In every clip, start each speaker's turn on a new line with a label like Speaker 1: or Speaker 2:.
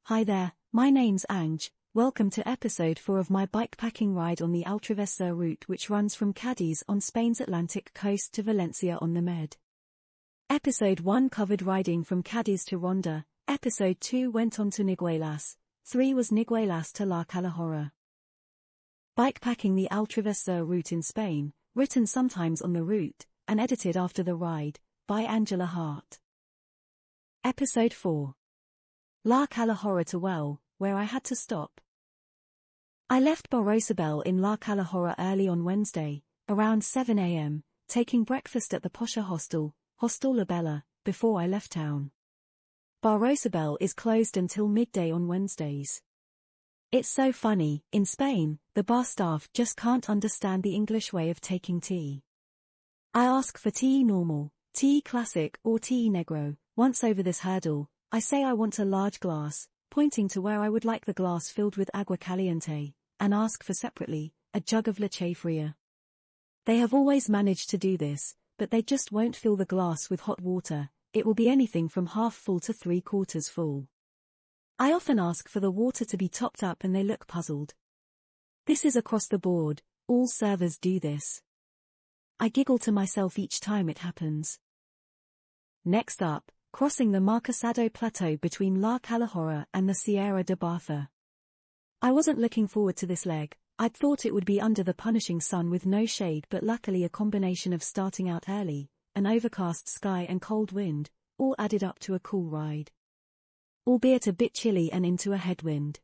Speaker 1: Hi there, my name's Ange. Welcome to episode 4 of my bikepacking ride on the Altravesur route, which runs from Cádiz on Spain's Atlantic coast to Valencia on the Med. Episode 1 covered riding from Cádiz to Ronda, episode 2 went on to Niguelas, 3 was Niguelas to La Calahorra. Bikepacking the Altravesur route in Spain, written sometimes on the route, and edited after the ride, by Angela Hart. Episode 4. La Calahorra to Well, where I had to stop. I left Barrosabel in La Calahorra early on Wednesday, around 7 a.m., taking breakfast at the Posha hostel, Hostel La Bella, before I left town. Barrosabel is closed until midday on Wednesdays. It's so funny, in Spain, the bar staff just can't understand the English way of taking tea. I ask for tea normal, tea classic or tea negro. Once over this hurdle, I say I want a large glass, pointing to where I would like the glass filled with agua caliente, and ask for separately, a jug of leche fria. They have always managed to do this, but they just won't fill the glass with hot water. It will be anything from half full to 3/4 full. I often ask for the water to be topped up and they look puzzled. This is across the board, all servers do this. I giggle to myself each time it happens. Next up, crossing the Marquesado Plateau between La Calahorra and the Sierra de Bartha. I wasn't looking forward to this leg. I'd thought it would be under the punishing sun with no shade, but luckily a combination of starting out early, an overcast sky and cold wind, all added up to a cool ride. Albeit a bit chilly and into a headwind.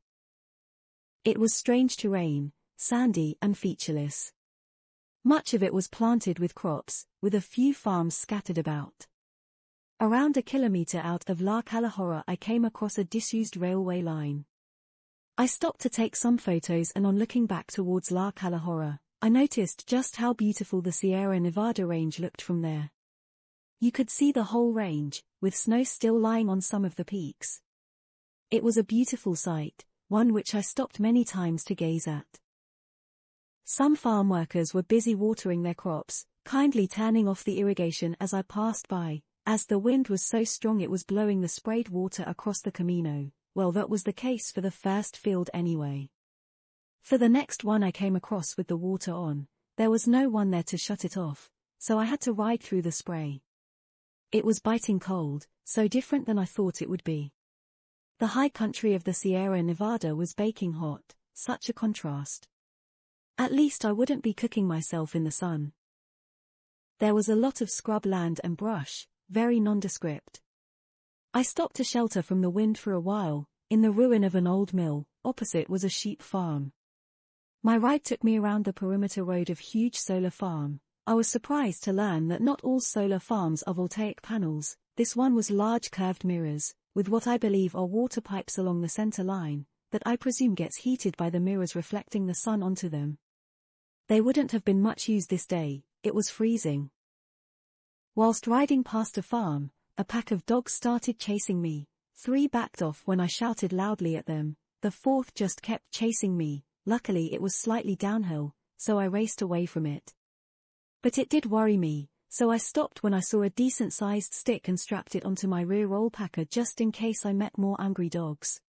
Speaker 1: It was strange terrain, sandy and featureless. Much of it was planted with crops, with a few farms scattered about. Around a kilometre out of La Calahorra I came across a disused railway line. I stopped to take some photos, and on looking back towards La Calahorra, I noticed just how beautiful the Sierra Nevada range looked from there. You could see the whole range, with snow still lying on some of the peaks. It was a beautiful sight, one which I stopped many times to gaze at. Some farm workers were busy watering their crops, kindly turning off the irrigation as I passed by. As the wind was so strong it was blowing the sprayed water across the Camino. Well, that was the case for the first field anyway. For the next one I came across with the water on, there was no one there to shut it off, so I had to ride through the spray. It was biting cold, so different than I thought it would be. The high country of the Sierra Nevada was baking hot, such a contrast. At least I wouldn't be cooking myself in the sun. There was a lot of scrub land and brush, very nondescript. I stopped to shelter from the wind for a while. In the ruin of an old mill, opposite was a sheep farm. My ride took me around the perimeter road of huge solar farm. I was surprised to learn that not all solar farms are voltaic panels. This one was large curved mirrors, with what I believe are water pipes along the center line, that I presume gets heated by the mirrors reflecting the sun onto them. They wouldn't have been much used this day, it was freezing. Whilst riding past a farm, a pack of dogs started chasing me. 3 backed off when I shouted loudly at them, the 4th just kept chasing me. Luckily it was slightly downhill, so I raced away from it. But it did worry me, so I stopped when I saw a decent-sized stick and strapped it onto my rear alpaca just in case I met more angry dogs.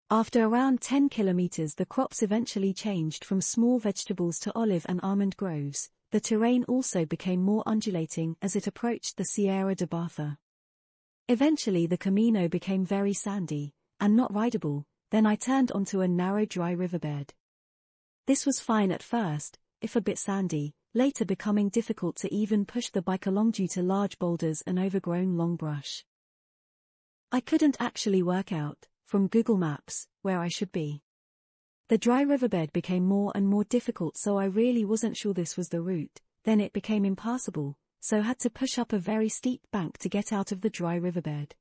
Speaker 1: After around 10 kilometers the crops eventually changed from small vegetables to olive and almond groves. The terrain also became more undulating as it approached the Sierra de Bartha. Eventually the Camino became very sandy, and not rideable. Then I turned onto a narrow dry riverbed. This was fine at first, if a bit sandy, later becoming difficult to even push the bike along due to large boulders and overgrown long brush. I couldn't actually work out, from Google Maps, where I should be. The dry riverbed became more and more difficult, so I really wasn't sure this was the route. Then it became impassable, so had to push up a very steep bank to get out of the dry riverbed.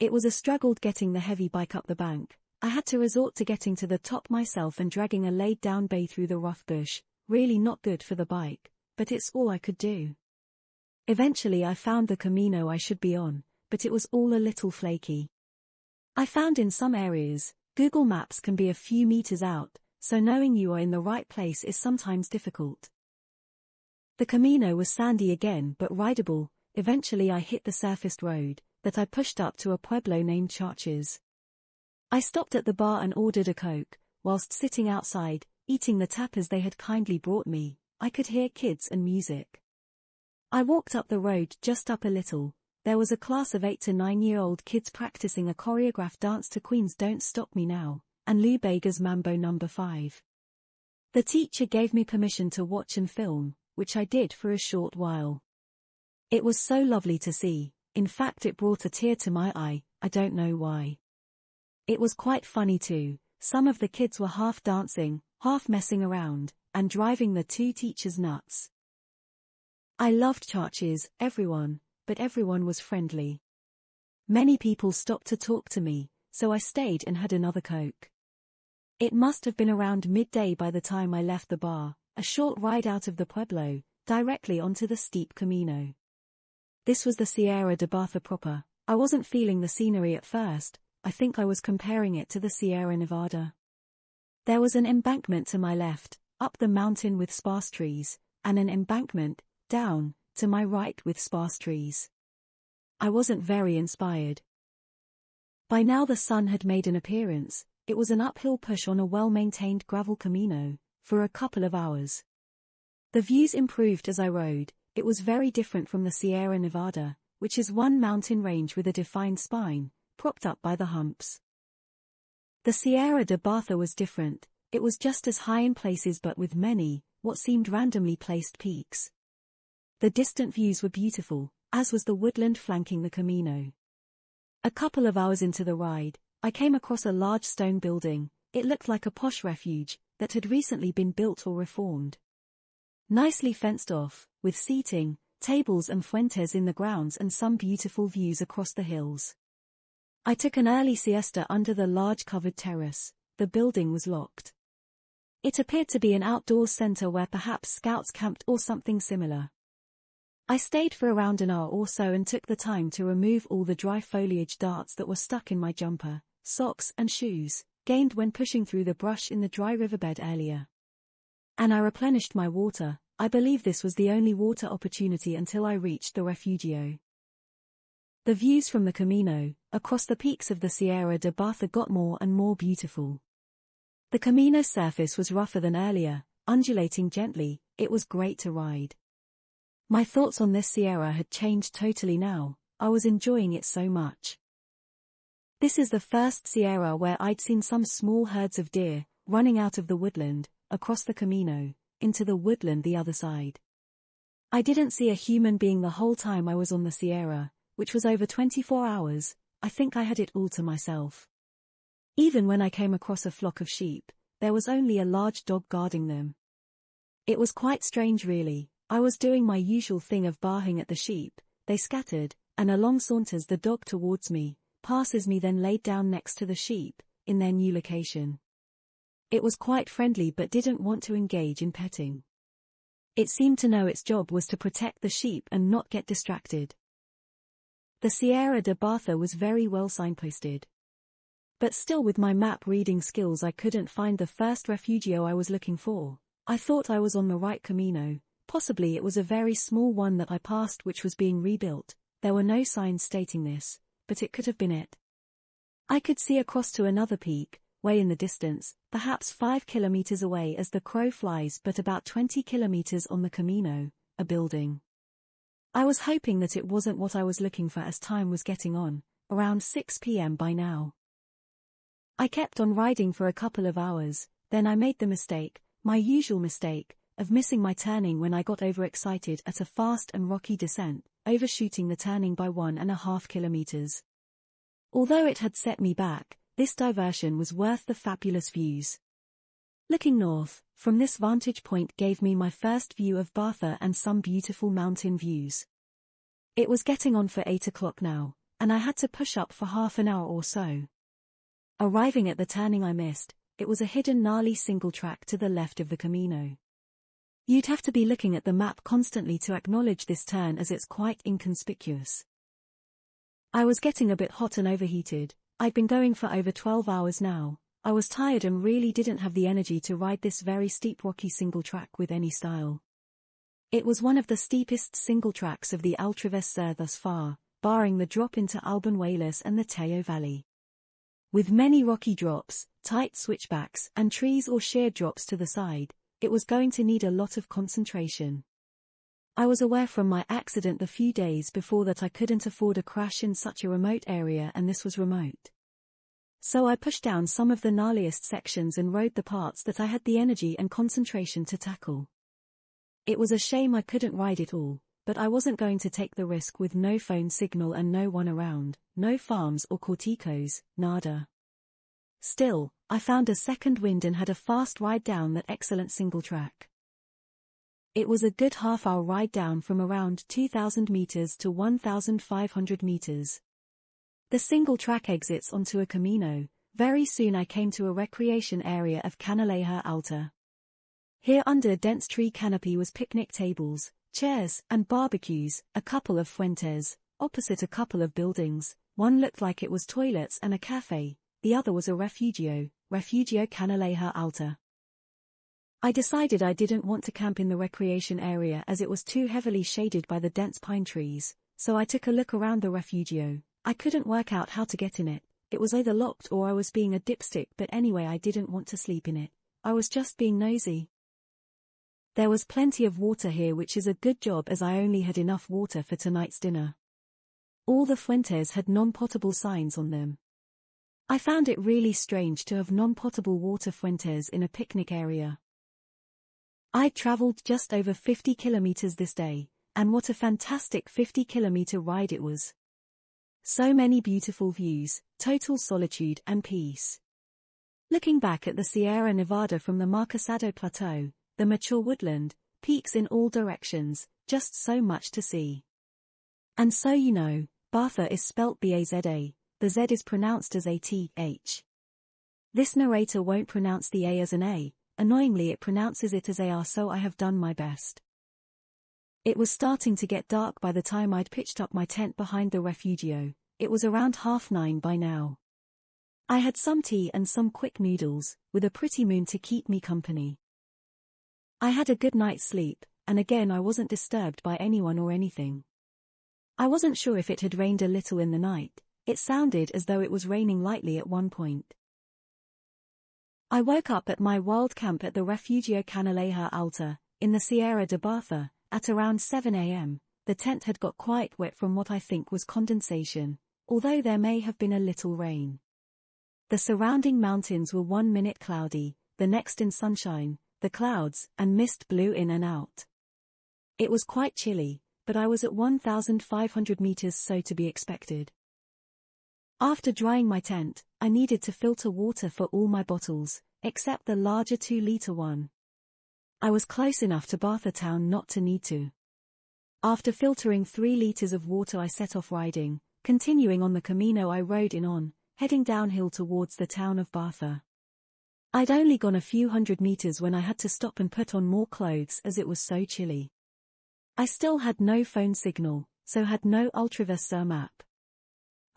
Speaker 1: It was a struggle getting the heavy bike up the bank. I had to resort to getting to the top myself and dragging a laid-down bay through the rough bush. Really not good for the bike, but it's all I could do. Eventually I found the Camino I should be on, but it was all a little flaky. I found in some areas, Google Maps can be a few meters out, so knowing you are in the right place is sometimes difficult. The Camino was sandy again but rideable. Eventually I hit the surfaced road, that I pushed up to a pueblo named Charches. I stopped at the bar and ordered a Coke. Whilst sitting outside, eating the tapas they had kindly brought me, I could hear kids and music. I walked up the road just up a little. There was a class of 8 to 9-year-old kids practicing a choreographed dance to Queen's Don't Stop Me Now, and Lou Bega's Mambo No. 5. The teacher gave me permission to watch and film, which I did for a short while. It was so lovely to see, in fact it brought a tear to my eye, I don't know why. It was quite funny too, some of the kids were half dancing, half messing around, and driving the two teachers nuts. I loved churches, but everyone was friendly. Many people stopped to talk to me, so I stayed and had another Coke. It must have been around midday by the time I left the bar, a short ride out of the pueblo, directly onto the steep Camino. This was the Sierra de Bartha proper. I wasn't feeling the scenery at first, I think I was comparing it to the Sierra Nevada. There was an embankment to my left, up the mountain with sparse trees, and an embankment, down, to my right with sparse trees. I wasn't very inspired. By now the sun had made an appearance. It was an uphill push on a well-maintained gravel Camino, for a couple of hours. The views improved as I rode. It was very different from the Sierra Nevada, which is one mountain range with a defined spine, propped up by the humps. The Sierra de Bartha was different. It was just as high in places but with many, what seemed randomly placed peaks. The distant views were beautiful, as was the woodland flanking the Camino. A couple of hours into the ride, I came across a large stone building. It looked like a posh refuge that had recently been built or reformed. Nicely fenced off, with seating, tables and fuentes in the grounds and some beautiful views across the hills. I took an early siesta under the large covered terrace. The building was locked. It appeared to be an outdoor center where perhaps scouts camped or something similar. I stayed for around an hour or so and took the time to remove all the dry foliage darts that were stuck in my jumper, socks and shoes, gained when pushing through the brush in the dry riverbed earlier. And I replenished my water. I believe this was the only water opportunity until I reached the refugio. The views from the Camino, across the peaks of the Sierra de Bartha got more and more beautiful. The Camino's surface was rougher than earlier, undulating gently. It was great to ride. My thoughts on this Sierra had changed totally now. I was enjoying it so much. This is the first Sierra where I'd seen some small herds of deer, running out of the woodland, across the Camino, into the woodland the other side. I didn't see a human being the whole time I was on the Sierra, which was over 24 hours, I think I had it all to myself. Even when I came across a flock of sheep, there was only a large dog guarding them. It was quite strange really. I was doing my usual thing of barking at the sheep, they scattered, and along saunters the dog towards me, passes me then laid down next to the sheep, in their new location. It was quite friendly but didn't want to engage in petting. It seemed to know its job was to protect the sheep and not get distracted. The Sierra de Bartha was very well signposted. But still with my map reading skills I couldn't find the first refugio I was looking for. I thought I was on the right Camino. Possibly it was a very small one that I passed which was being rebuilt. There were no signs stating this, but it could have been it. I could see across to another peak, way in the distance, perhaps 5 kilometers away as the crow flies but about 20 kilometers on the Camino, a building. I was hoping that it wasn't what I was looking for as time was getting on, around 6 p.m. by now. I kept on riding for a couple of hours, then I made the mistake, my usual mistake, of missing my turning when I got overexcited at a fast and rocky descent, overshooting the turning by 1.5 kilometers. Although it had set me back, this diversion was worth the fabulous views. Looking north, from this vantage point gave me my first view of Bartha and some beautiful mountain views. It was getting on for 8 o'clock now, and I had to push up for half an hour or so. Arriving at the turning I missed, it was a hidden gnarly single track to the left of the Camino. You'd have to be looking at the map constantly to acknowledge this turn as it's quite inconspicuous. I was getting a bit hot and overheated. I'd been going for over 12 hours now. I was tired and really didn't have the energy to ride this very steep rocky single track with any style. It was one of the steepest single tracks of the Altravesur thus far, barring the drop into Albanhuelas and the Tayo Valley. With many rocky drops, tight switchbacks, and trees or sheer drops to the side, it was going to need a lot of concentration. I was aware from my accident the few days before that I couldn't afford a crash in such a remote area, and this was remote. So I pushed down some of the gnarliest sections and rode the parts that I had the energy and concentration to tackle. It was a shame I couldn't ride it all, but I wasn't going to take the risk with no phone signal and no one around, no farms or corticos, nada. Still, I found a second wind and had a fast ride down that excellent single track. It was a good half-hour ride down from around 2,000 meters to 1,500 meters. The single track exits onto a camino. Very soon I came to a recreation area of Calahorra Alta. Here under a dense tree canopy was picnic tables, chairs, and barbecues, a couple of fuentes, opposite a couple of buildings. One looked like it was toilets and a cafe, the other was a refugio Calahorra Alta. I decided I didn't want to camp in the recreation area as it was too heavily shaded by the dense pine trees, so I took a look around the refugio. I couldn't work out how to get in it. It was either locked or I was being a dipstick, but anyway I didn't want to sleep in it. I was just being nosy. There was plenty of water here, which is a good job as I only had enough water for tonight's dinner. All the fuentes had non-potable signs on them. I found it really strange to have non-potable water fuentes in a picnic area. I'd traveled just over 50 kilometers this day, and what a fantastic 50-kilometer ride it was. So many beautiful views, total solitude and peace. Looking back at the Sierra Nevada from the Marquesado Plateau, the mature woodland, peaks in all directions, just so much to see. And so you know, Baza is spelt B-A-Z-A, the Z is pronounced as A-T-H. This narrator won't pronounce the A as an A, annoyingly it pronounces it as A-R, so I have done my best. It was starting to get dark by the time I'd pitched up my tent behind the refugio. It was around 9:30 by now. I had some tea and some quick noodles, with a pretty moon to keep me company. I had a good night's sleep, and again I wasn't disturbed by anyone or anything. I wasn't sure if it had rained a little in the night. It sounded as though it was raining lightly at one point. I woke up at my wild camp at the Refugio Calahorra Alta, in the Sierra de Baza, at around 7 a.m. The tent had got quite wet from what I think was condensation, although there may have been a little rain. The surrounding mountains were 1 minute cloudy, the next in sunshine, the clouds and mist blew in and out. It was quite chilly, but I was at 1,500 meters, so to be expected. After drying my tent, I needed to filter water for all my bottles, except the larger 2-liter one. I was close enough to Baza town not to need to. After filtering 3 liters of water I set off riding, continuing on the camino I rode in on, heading downhill towards the town of Baza. I'd only gone a few hundred meters when I had to stop and put on more clothes as it was so chilly. I still had no phone signal, so had no Altravesur map.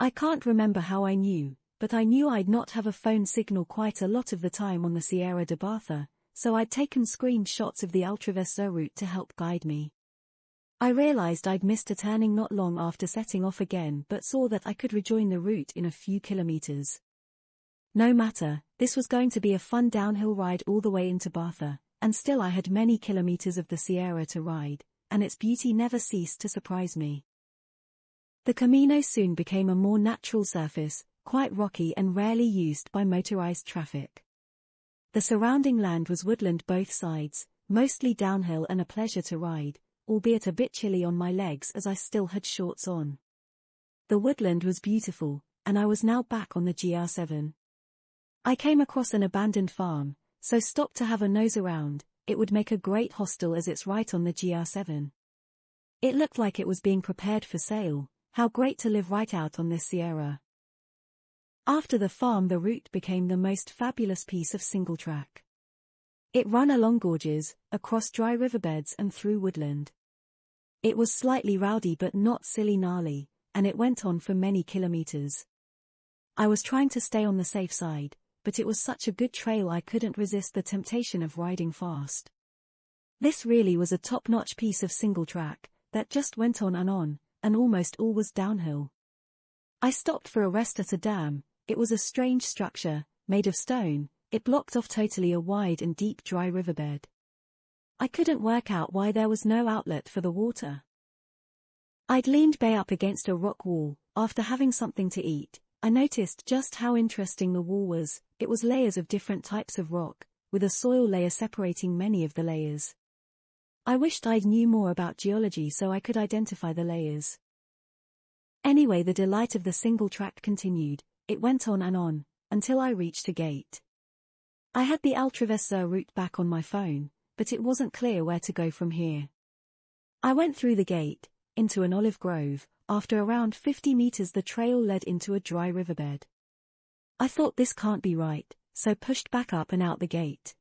Speaker 1: I can't remember how I knew, but I knew I'd not have a phone signal quite a lot of the time on the Sierra de Baza, so I'd taken screenshots of the Altravesur route to help guide me. I realized I'd missed a turning not long after setting off again, but saw that I could rejoin the route in a few kilometers. No matter, this was going to be a fun downhill ride all the way into Baza, and still I had many kilometers of the Sierra to ride, and its beauty never ceased to surprise me. The Camino soon became a more natural surface, quite rocky and rarely used by motorized traffic. The surrounding land was woodland both sides, mostly downhill and a pleasure to ride, albeit a bit chilly on my legs as I still had shorts on. The woodland was beautiful, and I was now back on the GR7. I came across an abandoned farm, so stopped to have a nose around. It would make a great hostel as it's right on the GR7. It looked like it was being prepared for sale. How great to live right out on this Sierra. After the farm the route became the most fabulous piece of single track. It ran along gorges, across dry riverbeds and through woodland. It was slightly rowdy but not silly gnarly, and it went on for many kilometers. I was trying to stay on the safe side, but it was such a good trail I couldn't resist the temptation of riding fast. This really was a top-notch piece of single track, that just went on, and almost all was downhill. I stopped for a rest at a dam. It was a strange structure, made of stone. It blocked off totally a wide and deep dry riverbed. I couldn't work out why there was no outlet for the water. I'd leaned bay up against a rock wall. After having something to eat, I noticed just how interesting the wall was. It was layers of different types of rock, with a soil layer separating many of the layers. I wished I'd knew more about geology so I could identify the layers. Anyway, the delight of the single track continued. It went on and on, until I reached a gate. I had the Altravesur route back on my phone, but it wasn't clear where to go from here. I went through the gate, into an olive grove. After around 50 meters the trail led into a dry riverbed. I thought this can't be right, so pushed back up and out the gate.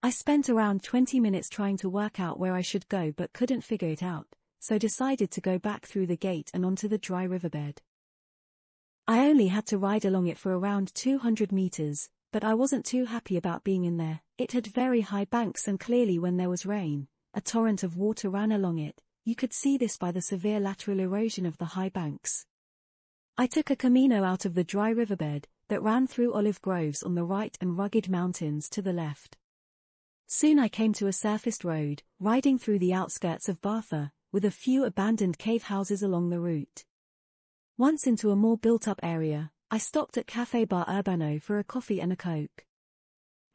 Speaker 1: I spent around 20 minutes trying to work out where I should go but couldn't figure it out, so decided to go back through the gate and onto the dry riverbed. I only had to ride along it for around 200 meters, but I wasn't too happy about being in there. It had very high banks and clearly when there was rain, a torrent of water ran along it. You could see this by the severe lateral erosion of the high banks. I took a camino out of the dry riverbed that ran through olive groves on the right and rugged mountains to the left. Soon I came to a surfaced road, riding through the outskirts of Bartha, with a few abandoned cave houses along the route. Once into a more built-up area, I stopped at Café Bar Urbano for a coffee and a Coke.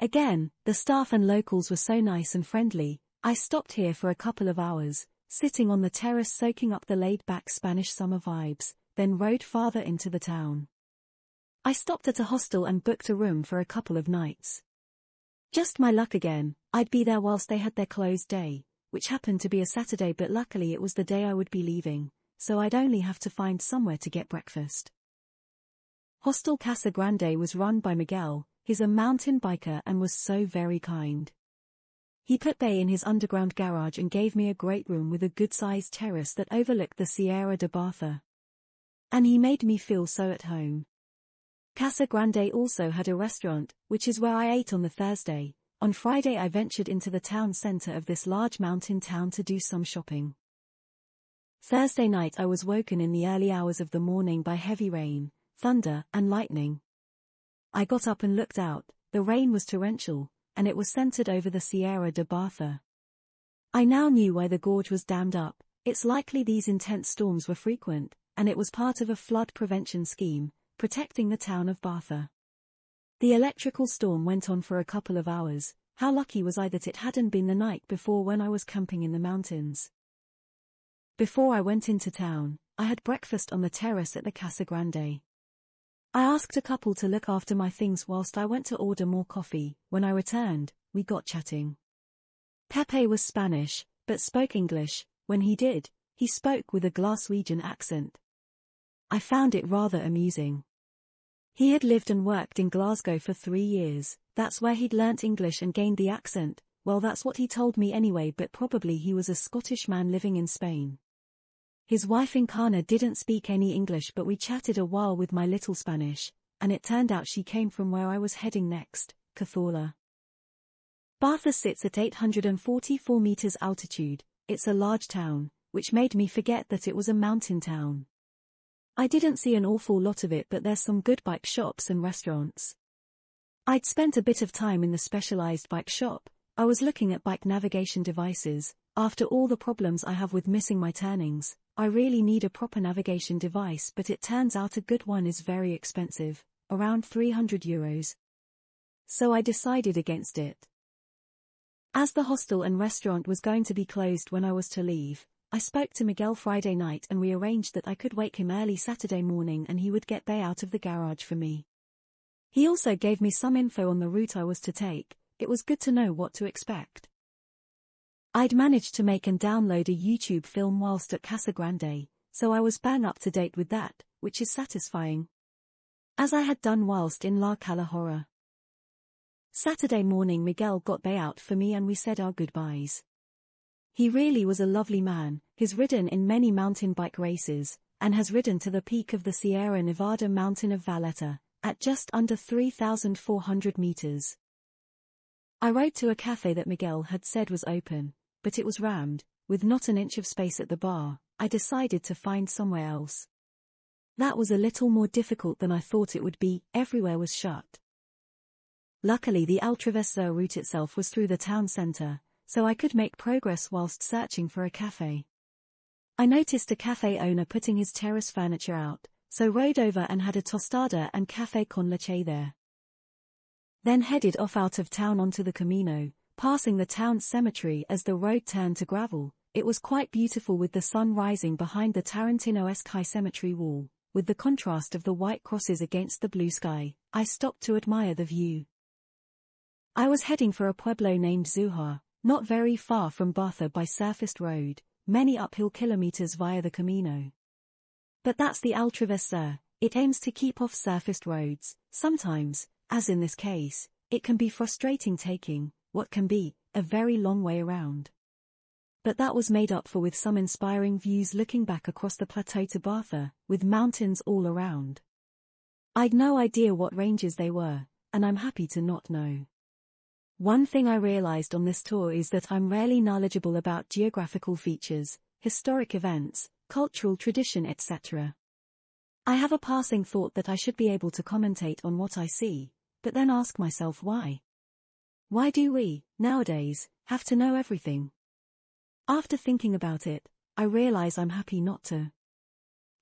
Speaker 1: Again, the staff and locals were so nice and friendly. I stopped here for a couple of hours, sitting on the terrace soaking up the laid-back Spanish summer vibes, then rode farther into the town. I stopped at a hostel and booked a room for a couple of nights. Just my luck again, I'd be there whilst they had their closed day, which happened to be a Saturday, but luckily it was the day I would be leaving, so I'd only have to find somewhere to get breakfast. Hostel Casa Grande was run by Miguel. He's a mountain biker and was so very kind. He put bay in his underground garage and gave me a great room with a good-sized terrace that overlooked the Sierra de Bartha. And he made me feel so at home. Casa Grande also had a restaurant, which is where I ate on the Thursday. On Friday I ventured into the town center of this large mountain town to do some shopping. Thursday night I was woken in the early hours of the morning by heavy rain, thunder, and lightning. I got up and looked out. The rain was torrential, and it was centered over the Sierra de Bartha. I now knew why the gorge was dammed up. It's likely these intense storms were frequent, and it was part of a flood prevention scheme, protecting the town of Bartha. The electrical storm went on for a couple of hours. How lucky was I that it hadn't been the night before when I was camping in the mountains. Before I went into town, I had breakfast on the terrace at the Casa Grande. I asked a couple to look after my things whilst I went to order more coffee. When I returned, we got chatting. Pepe was Spanish, but spoke English. When he did, he spoke with a Glaswegian accent. I found it rather amusing. He had lived and worked in Glasgow for 3 years. That's where he'd learnt English and gained the accent. Well, that's what he told me anyway, but probably he was a Scottish man living in Spain. His wife Encarna didn't speak any English, but we chatted a while with my little Spanish, and it turned out she came from where I was heading next, Calahorra. Bartha sits at 844 meters altitude. It's a large town, which made me forget that it was a mountain town. I didn't see an awful lot of it, but there's some good bike shops and restaurants. I'd spent a bit of time in the specialized bike shop. I was looking at bike navigation devices. After all the problems I have with missing my turnings, I really need a proper navigation device, but it turns out a good one is very expensive, around €300. So I decided against it. As the hostel and restaurant was going to be closed when I was to leave, I spoke to Miguel Friday night and we arranged that I could wake him early Saturday morning and he would get bay out of the garage for me. He also gave me some info on the route I was to take. It was good to know what to expect. I'd managed to make and download a YouTube film whilst at Casa Grande, so I was bang up to date with that, which is satisfying. As I had done whilst in La Calahorra. Saturday morning Miguel got bay out for me and we said our goodbyes. He really was a lovely man. He's ridden in many mountain bike races, and has ridden to the peak of the Sierra Nevada mountain of Valletta, at just under 3,400 meters. I rode to a cafe that Miguel had said was open, but it was rammed, with not an inch of space at the bar. I decided to find somewhere else. That was a little more difficult than I thought it would be. Everywhere was shut. Luckily the Altravesur route itself was through the town centre, so I could make progress whilst searching for a cafe. I noticed a cafe owner putting his terrace furniture out, so rode over and had a tostada and café con leche there. Then headed off out of town onto the Camino, passing the town's cemetery as the road turned to gravel. It was quite beautiful with the sun rising behind the Tarantino-esque high cemetery wall, with the contrast of the white crosses against the blue sky. I stopped to admire the view. I was heading for a pueblo named Zujar, not very far from Bartha by surfaced road, many uphill kilometers via the Camino. But that's the Altravesur, it aims to keep off surfaced roads. Sometimes, as in this case, it can be frustrating taking what can be a very long way around. But that was made up for with some inspiring views looking back across the plateau to Bartha, with mountains all around. I'd no idea what ranges they were, and I'm happy to not know. One thing I realized on this tour is that I'm rarely knowledgeable about geographical features, historic events, cultural tradition, etc. I have a passing thought that I should be able to commentate on what I see, but then ask myself why. Why do we, nowadays, have to know everything? After thinking about it, I realize I'm happy not to.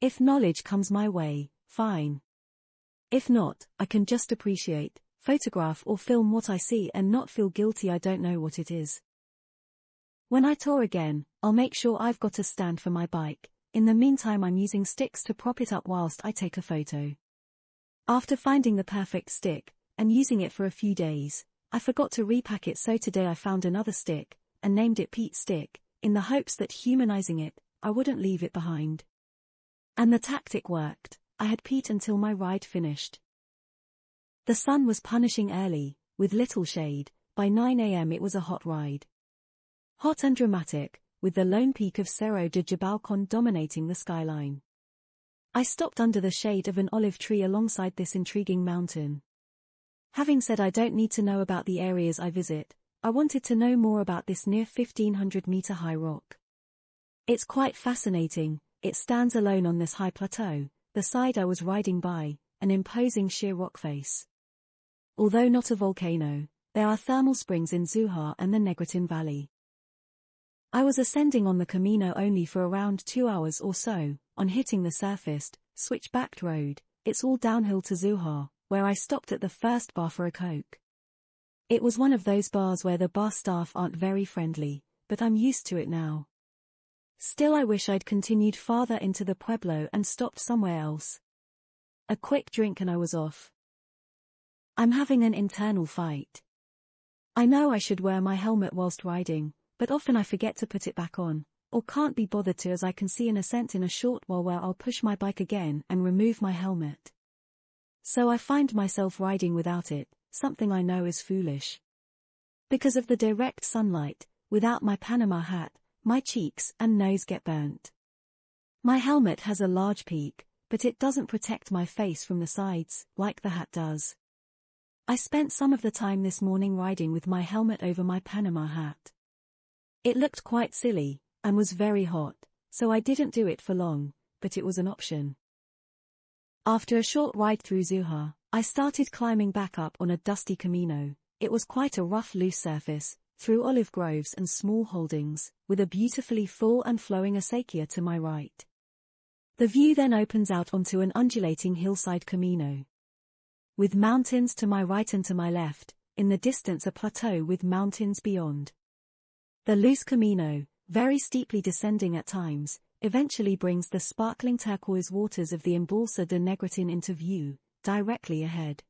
Speaker 1: If knowledge comes my way, fine. If not, I can just appreciate, photograph or film what I see and not feel guilty I don't know what it is. When I tour again, I'll make sure I've got a stand for my bike. In the meantime I'm using sticks to prop it up whilst I take a photo. After finding the perfect stick, and using it for a few days, I forgot to repack it, so today I found another stick, and named it Pete's Stick, in the hopes that humanizing it, I wouldn't leave it behind. And the tactic worked. I had Pete until my ride finished. The sun was punishing early, with little shade. By 9 a.m. it was a hot ride. Hot and dramatic, with the lone peak of Cerro de Jabalcon dominating the skyline. I stopped under the shade of an olive tree alongside this intriguing mountain. Having said I don't need to know about the areas I visit, I wanted to know more about this near 1,500-meter high rock. It's quite fascinating. It stands alone on this high plateau, the side I was riding by, an imposing sheer rock face. Although not a volcano, there are thermal springs in Zujar and the Negritin Valley. I was ascending on the Camino only for around 2 hours or so. On hitting the surfaced, switch-backed road, it's all downhill to Zujar, where I stopped at the first bar for a Coke. It was one of those bars where the bar staff aren't very friendly, but I'm used to it now. Still I wish I'd continued farther into the pueblo and stopped somewhere else. A quick drink and I was off. I'm having an internal fight. I know I should wear my helmet whilst riding, but often I forget to put it back on, or can't be bothered to, as I can see an ascent in a short while where I'll push my bike again and remove my helmet. So I find myself riding without it, something I know is foolish. Because of the direct sunlight, without my Panama hat, my cheeks and nose get burnt. My helmet has a large peak, but it doesn't protect my face from the sides, like the hat does. I spent some of the time this morning riding with my helmet over my Panama hat. It looked quite silly, and was very hot, so I didn't do it for long, but it was an option. After a short ride through Zujar, I started climbing back up on a dusty Camino. It was quite a rough loose surface, through olive groves and small holdings, with a beautifully full and flowing acequia to my right. The view then opens out onto an undulating hillside Camino. With mountains to my right and to my left, in the distance a plateau with mountains beyond. The loose Camino, very steeply descending at times, eventually brings the sparkling turquoise waters of the Embalse de Negritin into view, directly ahead.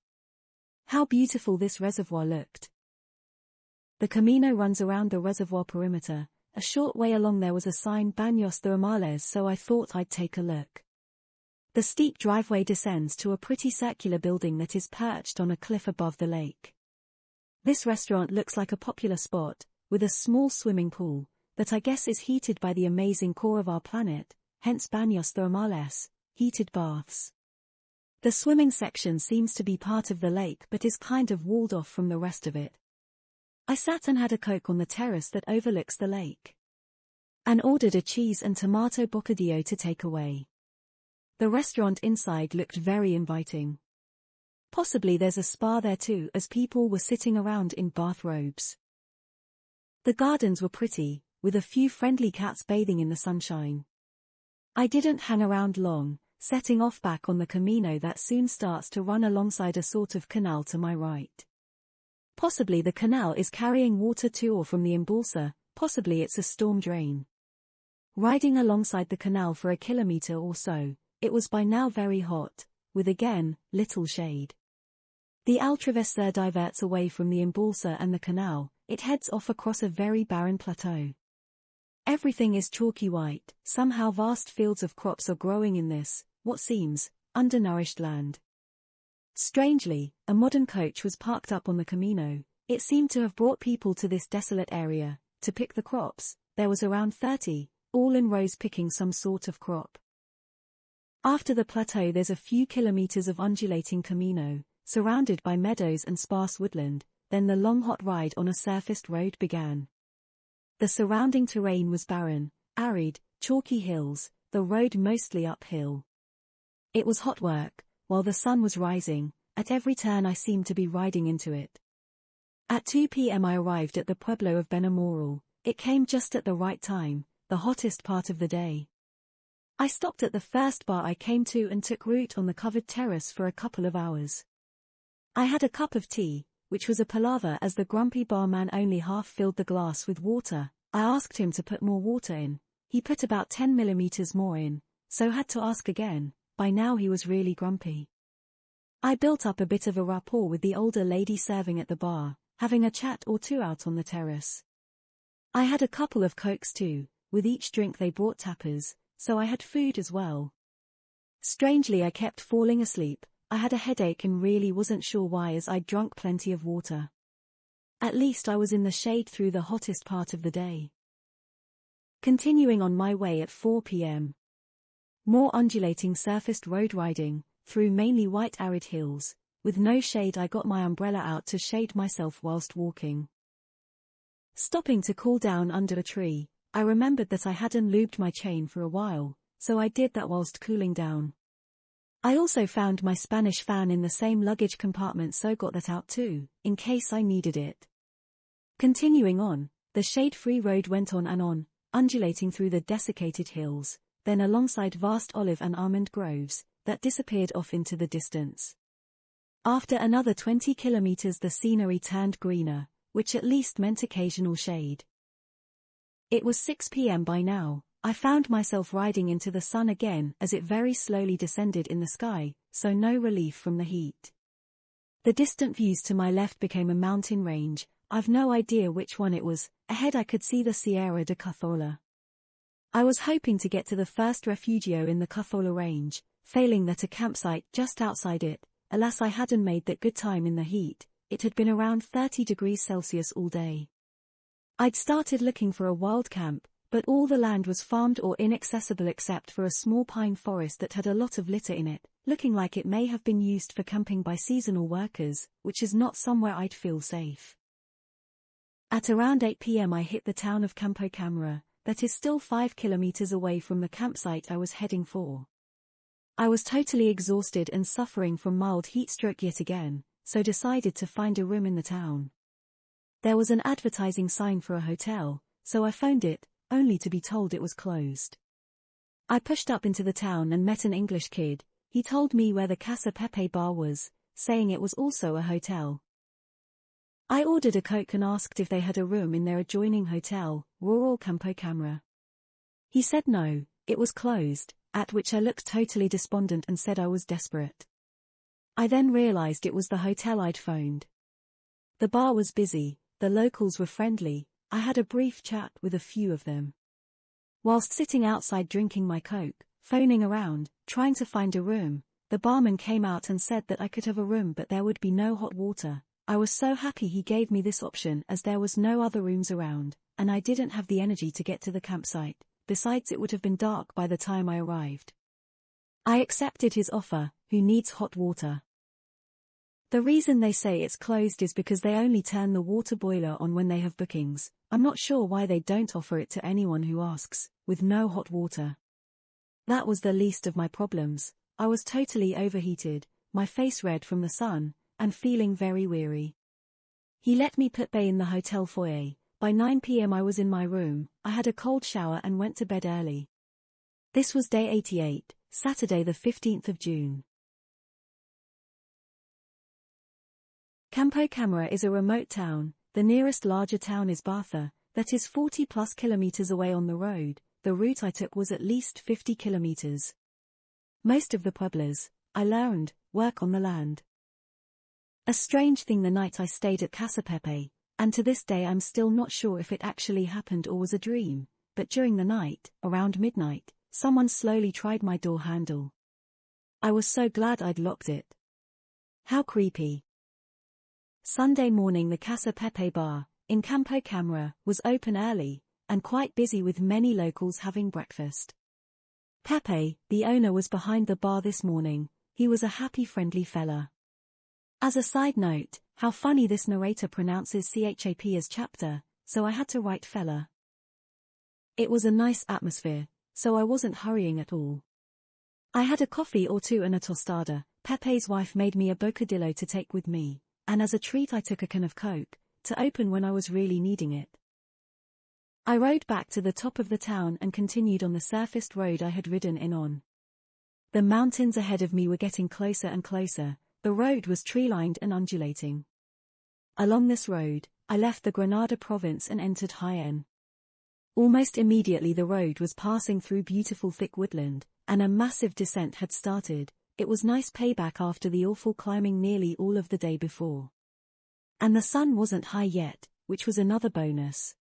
Speaker 1: How beautiful this reservoir looked. The Camino runs around the reservoir perimeter. A short way along there was a sign Baños Thermales, so I thought I'd take a look. The steep driveway descends to a pretty circular building that is perched on a cliff above the lake. This restaurant looks like a popular spot, with a small swimming pool, that I guess is heated by the amazing core of our planet, hence Baños Thermales, heated baths. The swimming section seems to be part of the lake but is kind of walled off from the rest of it. I sat and had a Coke on the terrace that overlooks the lake. And ordered a cheese and tomato bocadillo to take away. The restaurant inside looked very inviting. Possibly there's a spa there too, as people were sitting around in bathrobes. The gardens were pretty, with a few friendly cats bathing in the sunshine. I didn't hang around long, setting off back on the Camino that soon starts to run alongside a sort of canal to my right. Possibly the canal is carrying water to or from the embalser, possibly it's a storm drain. Riding alongside the canal for a kilometre or so, it was by now very hot, with again, little shade. The Altravesur diverts away from the embalser and the canal, it heads off across a very barren plateau. Everything is chalky white, somehow vast fields of crops are growing in this, what seems, undernourished land. Strangely, a modern coach was parked up on the Camino. It seemed to have brought people to this desolate area, to pick the crops. There was around 30, all in rows picking some sort of crop. After the plateau there's a few kilometers of undulating Camino, surrounded by meadows and sparse woodland, then the long hot ride on a surfaced road began. The surrounding terrain was barren, arid, chalky hills, the road mostly uphill. It was hot work, while the sun was rising, at every turn I seemed to be riding into it. At 2 p.m. I arrived at the pueblo of Benamoral. It came just at the right time, the hottest part of the day. I stopped at the first bar I came to and took root on the covered terrace for a couple of hours. I had a cup of tea, which was a palaver as the grumpy barman only half filled the glass with water. I asked him to put more water in. He put about 10 millimeters more in, so had to ask again. By now he was really grumpy. I built up a bit of a rapport with the older lady serving at the bar, having a chat or two out on the terrace. I had a couple of cokes too. With each drink they brought tappers, so I had food as well. Strangely I kept falling asleep. I had a headache and really wasn't sure why as I'd drunk plenty of water. At least I was in the shade through the hottest part of the day. Continuing on my way at 4 p.m. More undulating surfaced road riding, through mainly white arid hills. With no shade I got my umbrella out to shade myself whilst walking. Stopping to cool down under a tree, I remembered that I hadn't lubed my chain for a while, so I did that whilst cooling down. I also found my Spanish fan in the same luggage compartment, so got that out too, in case I needed it. Continuing on, the shade-free road went on and on, undulating through the desiccated hills, then alongside vast olive and almond groves, that disappeared off into the distance. After another 20 kilometers the scenery turned greener, which at least meant occasional shade. It was 6 p.m. by now. I found myself riding into the sun again as it very slowly descended in the sky, so no relief from the heat. The distant views to my left became a mountain range. I've no idea which one it was. Ahead I could see the Sierra de Cazorla. I was hoping to get to the first refugio in the Cazorla range, failing that a campsite just outside it. Alas, I hadn't made that good time in the heat. It had been around 30 degrees Celsius all day. I'd started looking for a wild camp, but all the land was farmed or inaccessible except for a small pine forest that had a lot of litter in it, looking like it may have been used for camping by seasonal workers, which is not somewhere I'd feel safe. At around 8 p.m. I hit the town of Campo Camara, that is still 5 kilometers away from the campsite I was heading for. I was totally exhausted and suffering from mild heat stroke yet again, so decided to find a room in the town. There was an advertising sign for a hotel, so I phoned it, only to be told it was closed. I pushed up into the town and met an English kid. He told me where the Casa Pepe bar was, saying it was also a hotel. I ordered a Coke and asked if they had a room in their adjoining hotel, Rural Campo Camara. He said no, it was closed, at which I looked totally despondent and said I was desperate. I then realized it was the hotel I'd phoned. The bar was busy, the locals were friendly. I had a brief chat with a few of them. Whilst sitting outside drinking my Coke, phoning around, trying to find a room, the barman came out and said that I could have a room but there would be no hot water. I was so happy he gave me this option as there was no other rooms around, and I didn't have the energy to get to the campsite, besides it would have been dark by the time I arrived. I accepted his offer. Who needs hot water? The reason they say it's closed is because they only turn the water boiler on when they have bookings. I'm not sure why they don't offer it to anyone who asks, with no hot water. That was the least of my problems. I was totally overheated, my face red from the sun, and feeling very weary. He let me put Bay in the hotel foyer. By 9 p.m. I was in my room, I had a cold shower and went to bed early. This was day 88, Saturday the 15th of June. Campo Camara is a remote town. The nearest larger town is Bartha, that is 40 plus kilometers away on the road. The route I took was at least 50 kilometers. Most of the pueblos, I learned, work on the land. A strange thing the night I stayed at Casa Pepe, and to this day I'm still not sure if it actually happened or was a dream, but during the night, around midnight, someone slowly tried my door handle. I was so glad I'd locked it. How creepy. Sunday morning the Casa Pepe bar, in Campo Camara, was open early, and quite busy with many locals having breakfast. Pepe, the owner, was behind the bar this morning. He was a happy friendly fella. As a side note, how funny this narrator pronounces chap as chapter, so I had to write fella. It was a nice atmosphere, so I wasn't hurrying at all. I had a coffee or two and a tostada. Pepe's wife made me a bocadillo to take with me, and as a treat I took a can of Coke, to open when I was really needing it. I rode back to the top of the town and continued on the surfaced road I had ridden in on. The mountains ahead of me were getting closer and closer. The road was tree-lined and undulating. Along this road, I left the Granada province and entered Jaén. Almost immediately the road was passing through beautiful thick woodland, and a massive descent had started. It was nice payback after the awful climbing nearly all of the day before. And the sun wasn't high yet, which was another bonus.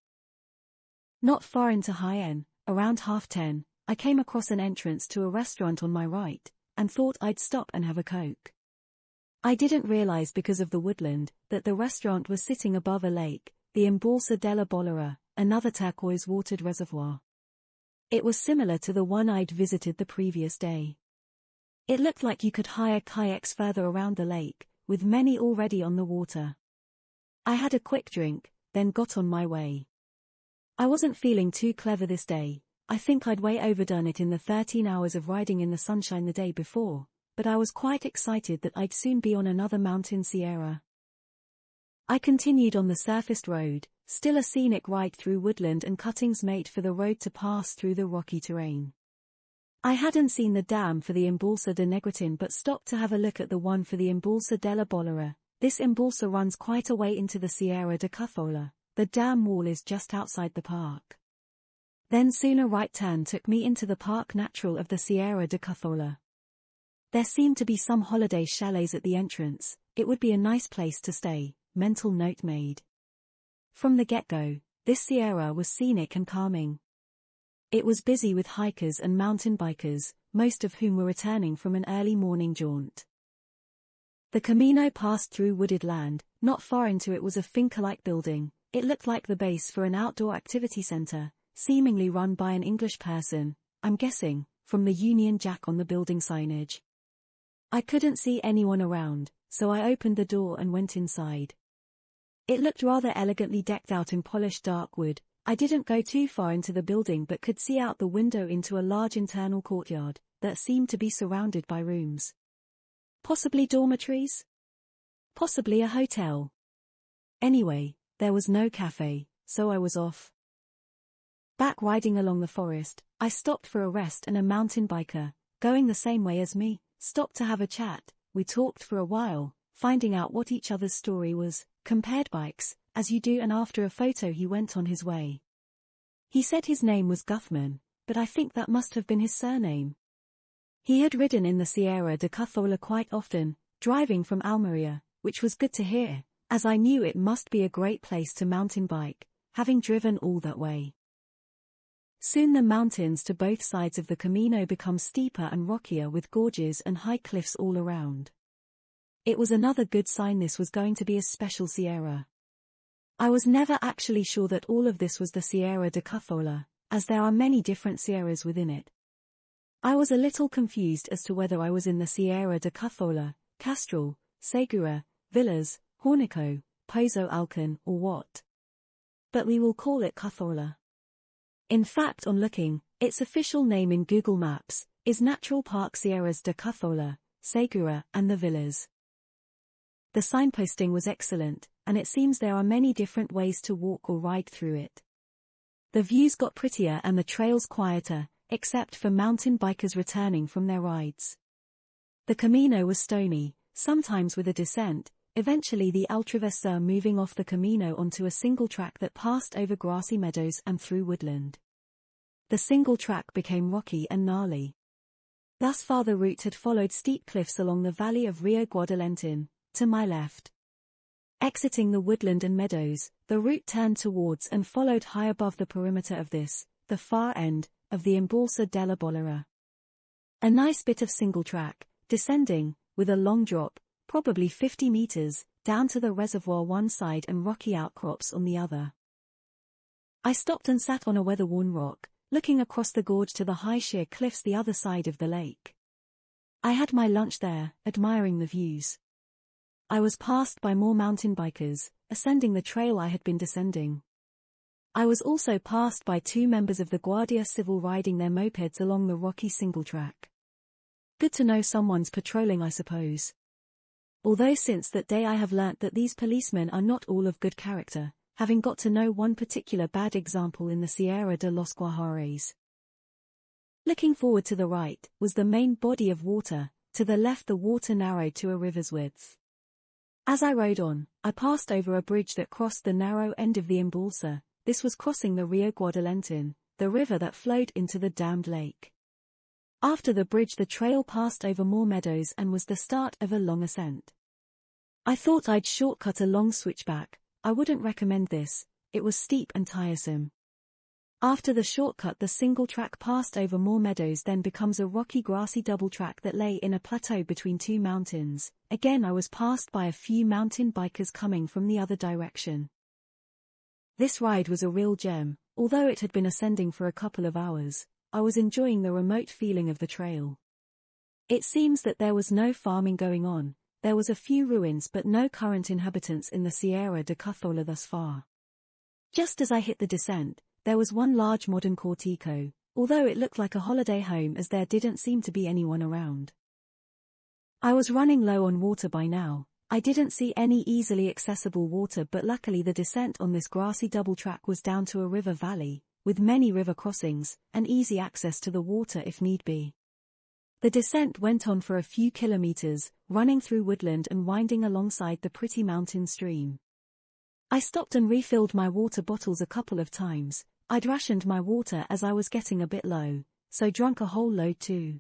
Speaker 1: Not far into Jaén, around 10:30, I came across an entrance to a restaurant on my right, and thought I'd stop and have a Coke. I didn't realize because of the woodland, that the restaurant was sitting above a lake, the Embalse de la Bolera, another turquoise-watered reservoir. It was similar to the one I'd visited the previous day. It looked like you could hire kayaks further around the lake, with many already on the water. I had a quick drink, then got on my way. I wasn't feeling too clever this day. I think I'd way overdone it in the 13 hours of riding in the sunshine the day before, but I was quite excited that I'd soon be on another mountain sierra. I continued on the surfaced road, still a scenic ride through woodland and cuttings made for the road to pass through the rocky terrain. I hadn't seen the dam for the Embalse de Negritin but stopped to have a look at the one for the Embalse de la Bolera. This embalse runs quite a way into the Sierra de Cazorla. The dam wall is just outside the park. Then soon a right turn took me into the Park Natural of the Sierra de Cazorla. There seemed to be some holiday chalets at the entrance. It would be a nice place to stay, mental note made. From the get-go, this sierra was scenic and calming. It was busy with hikers and mountain bikers, most of whom were returning from an early morning jaunt. The Camino passed through wooded land. Not far into it was a finca-like building. It looked like the base for an outdoor activity center, seemingly run by an English person, I'm guessing, from the Union Jack on the building signage. I couldn't see anyone around, so I opened the door and went inside. It looked rather elegantly decked out in polished dark wood. I didn't go too far into the building but could see out the window into a large internal courtyard that seemed to be surrounded by rooms. Possibly dormitories? Possibly a hotel. Anyway, there was no cafe, so I was off. Back riding along the forest, I stopped for a rest and a mountain biker, going the same way as me, stopped to have a chat. We talked for a while, finding out what each other's story was, compared bikes, as you do, and after a photo he went on his way. He said his name was Guthman, but I think that must have been his surname. He had ridden in the Sierra de Cazorla quite often, driving from Almeria, which was good to hear, as I knew it must be a great place to mountain bike, having driven all that way. Soon the mountains to both sides of the Camino become steeper and rockier with gorges and high cliffs all around. It was another good sign this was going to be a special sierra. I was never actually sure that all of this was the Sierra de Cazorla, as there are many different sierras within it. I was a little confused as to whether I was in the Sierra de Cazorla, Castrol, Segura, Villas, Hornico, Pozo Alcan, or what. But we will call it Cazorla. In fact, on looking, its official name in Google Maps, is Natural Park Sierras de Calahorra, Segura, and the Villas. The signposting was excellent, and it seems there are many different ways to walk or ride through it. The views got prettier and the trails quieter, except for mountain bikers returning from their rides. The Camino was stony, sometimes with a descent, eventually the Altravesur moving off the Camino onto a single track that passed over grassy meadows and through woodland. The single track became rocky and gnarly. Thus far the route had followed steep cliffs along the valley of Rio Guadalentin, to my left. Exiting the woodland and meadows, the route turned towards and followed high above the perimeter of this, the far end, of the Embalse de la Bolera. A nice bit of single track, descending, with a long drop, probably 50 meters, down to the reservoir one side and rocky outcrops on the other. I stopped and sat on a weather-worn rock, looking across the gorge to the high sheer cliffs the other side of the lake. I had my lunch there, admiring the views. I was passed by more mountain bikers, ascending the trail I had been descending. I was also passed by 2 members of the Guardia Civil riding their mopeds along the rocky single track. Good to know someone's patrolling, I suppose. Although since that day I have learnt that these policemen are not all of good character, having got to know one particular bad example in the Sierra de los Guajares. Looking forward to the right, was the main body of water, to the left the water narrowed to a river's width. As I rode on, I passed over a bridge that crossed the narrow end of the Embalse. This was crossing the Rio Guadalentin, the river that flowed into the dammed lake. After the bridge the trail passed over more meadows and was the start of a long ascent. I thought I'd shortcut a long switchback. I wouldn't recommend this, it was steep and tiresome. After the shortcut the single track passed over more meadows, then becomes a rocky grassy double track that lay in a plateau between 2 mountains. Again I was passed by a few mountain bikers coming from the other direction. This ride was a real gem, although it had been ascending for a couple of hours. I was enjoying the remote feeling of the trail. It seems that there was no farming going on, there was a few ruins but no current inhabitants in the Sierra de Calahorra thus far. Just as I hit the descent, there was one large modern cortico, although it looked like a holiday home as there didn't seem to be anyone around. I was running low on water by now. I didn't see any easily accessible water, but luckily the descent on this grassy double track was down to a river valley, with many river crossings, and easy access to the water if need be. The descent went on for a few kilometers, running through woodland and winding alongside the pretty mountain stream. I stopped and refilled my water bottles a couple of times. I'd rationed my water as I was getting a bit low, so drank a whole load too.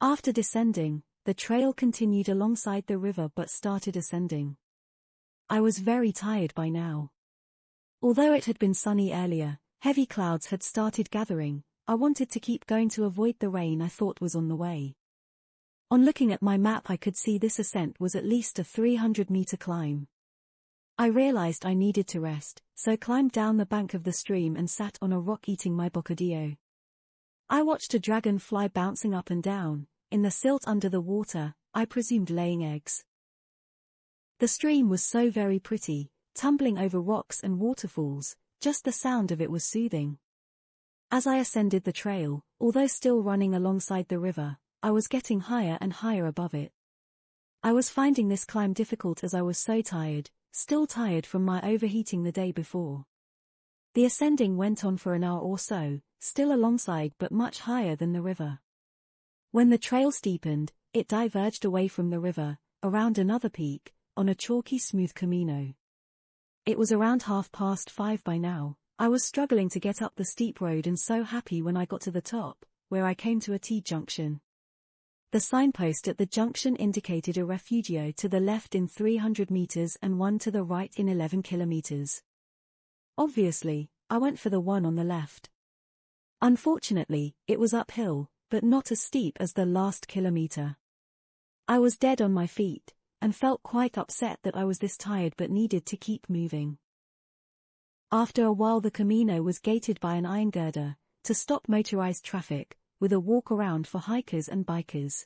Speaker 1: After descending, the trail continued alongside the river but started ascending. I was very tired by now. Although it had been sunny earlier, heavy clouds had started gathering. I wanted to keep going to avoid the rain I thought was on the way. On looking at my map I could see this ascent was at least a 300-meter climb. I realized I needed to rest, so climbed down the bank of the stream and sat on a rock eating my bocadillo. I watched a dragonfly bouncing up and down, in the silt under the water, I presumed laying eggs. The stream was so very pretty, tumbling over rocks and waterfalls, just the sound of it was soothing. As I ascended the trail, although still running alongside the river, I was getting higher and higher above it. I was finding this climb difficult as I was so tired, still tired from my overheating the day before. The ascending went on for an hour or so, still alongside but much higher than the river. When the trail steepened, it diverged away from the river, around another peak, on a chalky smooth camino. It was around 5:30 by now. I was struggling to get up the steep road and so happy when I got to the top, where I came to a T-junction. The signpost at the junction indicated a refugio to the left in 300 meters and one to the right in 11 kilometers. Obviously, I went for the one on the left. Unfortunately, it was uphill, but not as steep as the last kilometer. I was dead on my feet, and felt quite upset that I was this tired but needed to keep moving. After a while the Camino was gated by an iron girder, to stop motorized traffic, with a walk around for hikers and bikers.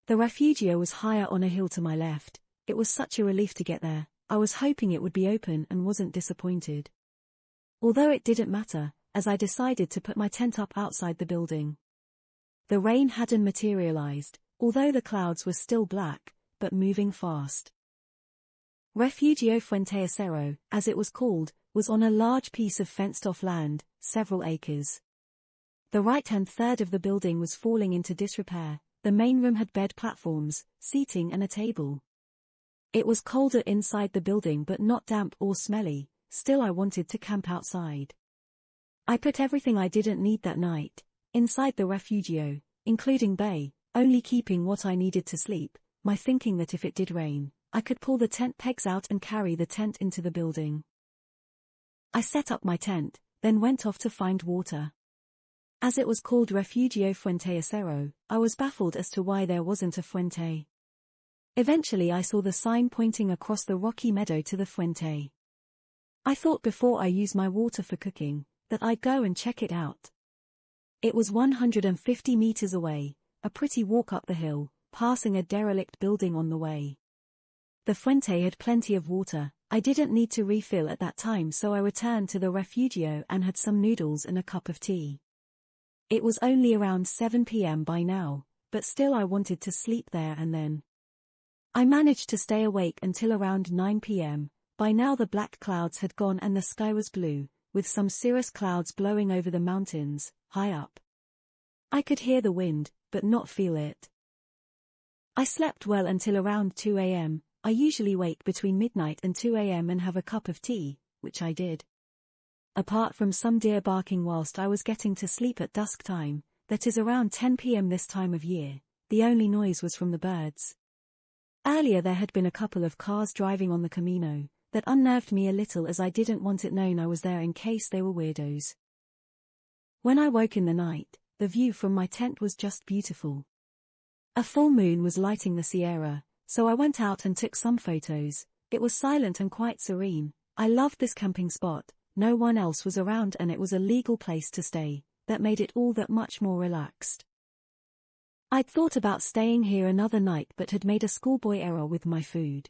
Speaker 1: The refugio was higher on a hill to my left. It was such a relief to get there. I was hoping it would be open and wasn't disappointed. Although it didn't matter, as I decided to put my tent up outside the building. The rain hadn't materialized, although the clouds were still black, but moving fast. Refugio Fuente Acero, as it was called, was on a large piece of fenced-off land, several acres. The right-hand third of the building was falling into disrepair. The main room had bed platforms, seating and a table. It was colder inside the building but not damp or smelly, still I wanted to camp outside. I put everything I didn't need that night inside the refugio, including bay, only keeping what I needed to sleep, my thinking that if it did rain, I could pull the tent pegs out and carry the tent into the building. I set up my tent, then went off to find water. As it was called Refugio Fuente Acero, I was baffled as to why there wasn't a fuente. Eventually I saw the sign pointing across the rocky meadow to the fuente. I thought before I use my water for cooking, that I'd go and check it out. It was 150 meters away, a pretty walk up the hill, passing a derelict building on the way. The fuente had plenty of water. I didn't need to refill at that time, so I returned to the refugio and had some noodles and a cup of tea. It was only around 7 p.m. by now, but still I wanted to sleep there and then. I managed to stay awake until around 9 p.m. By now the black clouds had gone and the sky was blue, with some cirrus clouds blowing over the mountains, high up. I could hear the wind, but not feel it. I slept well until around 2 a.m. I usually wake between midnight and 2 a.m. and have a cup of tea, which I did. Apart from some deer barking whilst I was getting to sleep at dusk time, that is around 10 p.m. this time of year, the only noise was from the birds. Earlier there had been a couple of cars driving on the Camino, that unnerved me a little as I didn't want it known I was there in case they were weirdos. When I woke in the night, the view from my tent was just beautiful. A full moon was lighting the Sierra, so I went out and took some photos. It was silent and quite serene. I loved this camping spot, no one else was around and it was a legal place to stay, that made it all that much more relaxed. I'd thought about staying here another night but had made a schoolboy error with my food.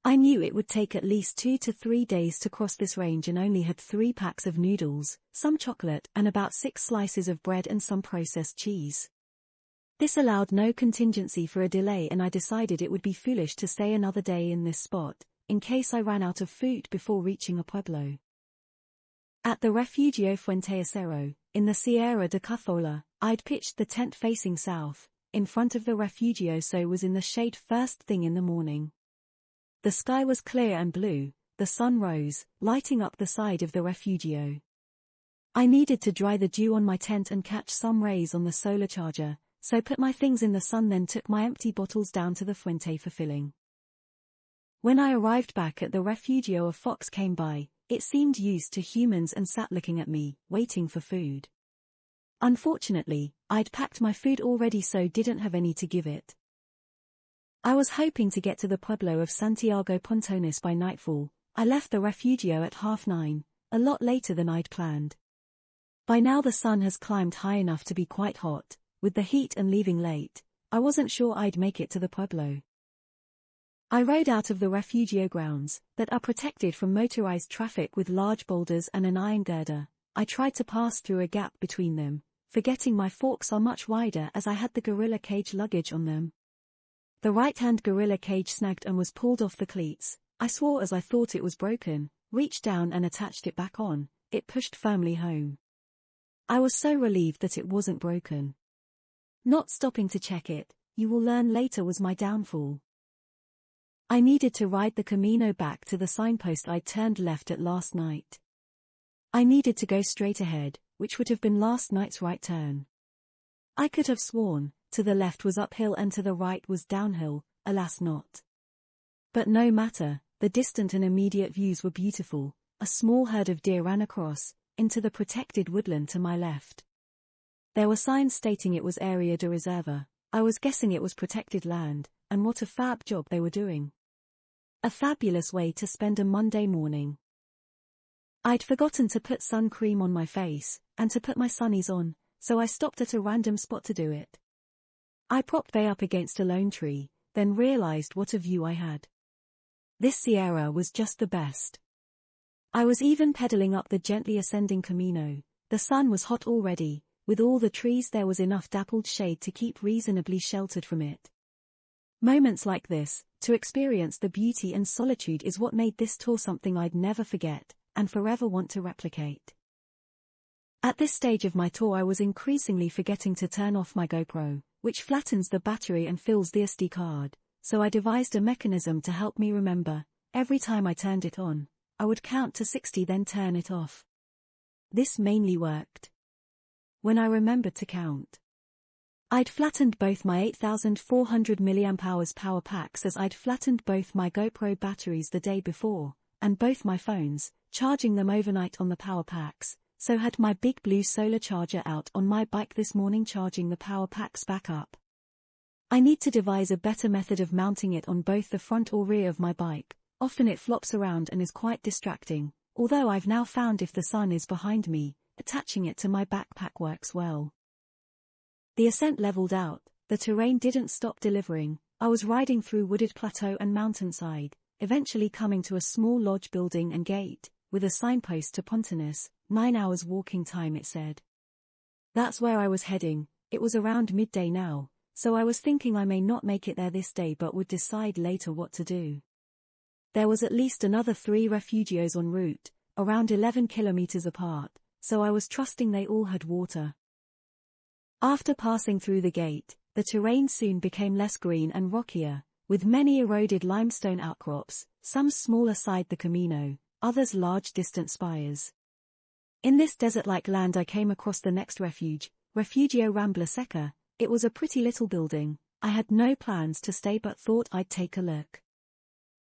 Speaker 1: I knew it would take at least 2 to 3 days to cross this range and only had 3 packs of noodles, some chocolate and about 6 slices of bread and some processed cheese. This allowed no contingency for a delay and I decided it would be foolish to stay another day in this spot, in case I ran out of food before reaching a pueblo. At the Refugio Fuente Acero, in the Sierra de Cazorla, I'd pitched the tent facing south, in front of the refugio so was in the shade first thing in the morning. The sky was clear and blue, the sun rose, lighting up the side of the refugio. I needed to dry the dew on my tent and catch some rays on the solar charger, so put my things in the sun then took my empty bottles down to the fuente for filling. When I arrived back at the refugio a fox came by. It seemed used to humans and sat looking at me, waiting for food. Unfortunately, I'd packed my food already so didn't have any to give it. I was hoping to get to the pueblo of Santiago Pontones by nightfall. I left the refugio at 9:30, a lot later than I'd planned. By now the sun has climbed high enough to be quite hot. With the heat and leaving late, I wasn't sure I'd make it to the pueblo. I rode out of the refugio grounds, that are protected from motorized traffic with large boulders and an iron girder. I tried to pass through a gap between them, forgetting my forks are much wider as I had the gorilla cage luggage on them. The right-hand gorilla cage snagged and was pulled off the cleats. I swore as I thought it was broken, reached down and attached it back on. It pushed firmly home. I was so relieved that it wasn't broken. Not stopping to check it, you will learn later, was my downfall. I needed to ride the Camino back to the signpost I'd turned left at last night. I needed to go straight ahead, which would have been last night's right turn. I could have sworn, to the left was uphill and to the right was downhill, alas not. But no matter, the distant and immediate views were beautiful. A small herd of deer ran across, into the protected woodland to my left. There were signs stating it was Área de Reserva. I was guessing it was protected land, and what a fab job they were doing. A fabulous way to spend a Monday morning. I'd forgotten to put sun cream on my face, and to put my sunnies on, so I stopped at a random spot to do it. I propped Bay up against a lone tree, then realized what a view I had. This Sierra was just the best. I was even pedaling up the gently ascending Camino. The sun was hot already, with all the trees there was enough dappled shade to keep reasonably sheltered from it. Moments like this, to experience the beauty and solitude, is what made this tour something I'd never forget, and forever want to replicate. At this stage of my tour I was increasingly forgetting to turn off my GoPro, which flattens the battery and fills the SD card, so I devised a mechanism to help me remember. Every time I turned it on, I would count to 60 then turn it off. This mainly worked when I remembered to count. I'd flattened both my 8400 mAh power packs as I'd flattened both my GoPro batteries the day before, and both my phones, charging them overnight on the power packs, so had my big blue solar charger out on my bike this morning charging the power packs back up. I need to devise a better method of mounting it on both the front or rear of my bike. Often it flops around and is quite distracting, although I've now found if the sun is behind me, attaching it to my backpack works well. The ascent leveled out, the terrain didn't stop delivering. I was riding through wooded plateau and mountainside, eventually coming to a small lodge building and gate, with a signpost to Pontonis, 9 hours walking time it said. That's where I was heading. It was around midday now, so I was thinking I may not make it there this day but would decide later what to do. There was at least another 3 refugios en route, around 11 kilometers apart, so I was trusting they all had water. After passing through the gate, the terrain soon became less green and rockier, with many eroded limestone outcrops, some small aside the Camino, others large distant spires. In this desert-like land I came across the next refuge, Refugio Rambla Seca. It was a pretty little building. I had no plans to stay but thought I'd take a look.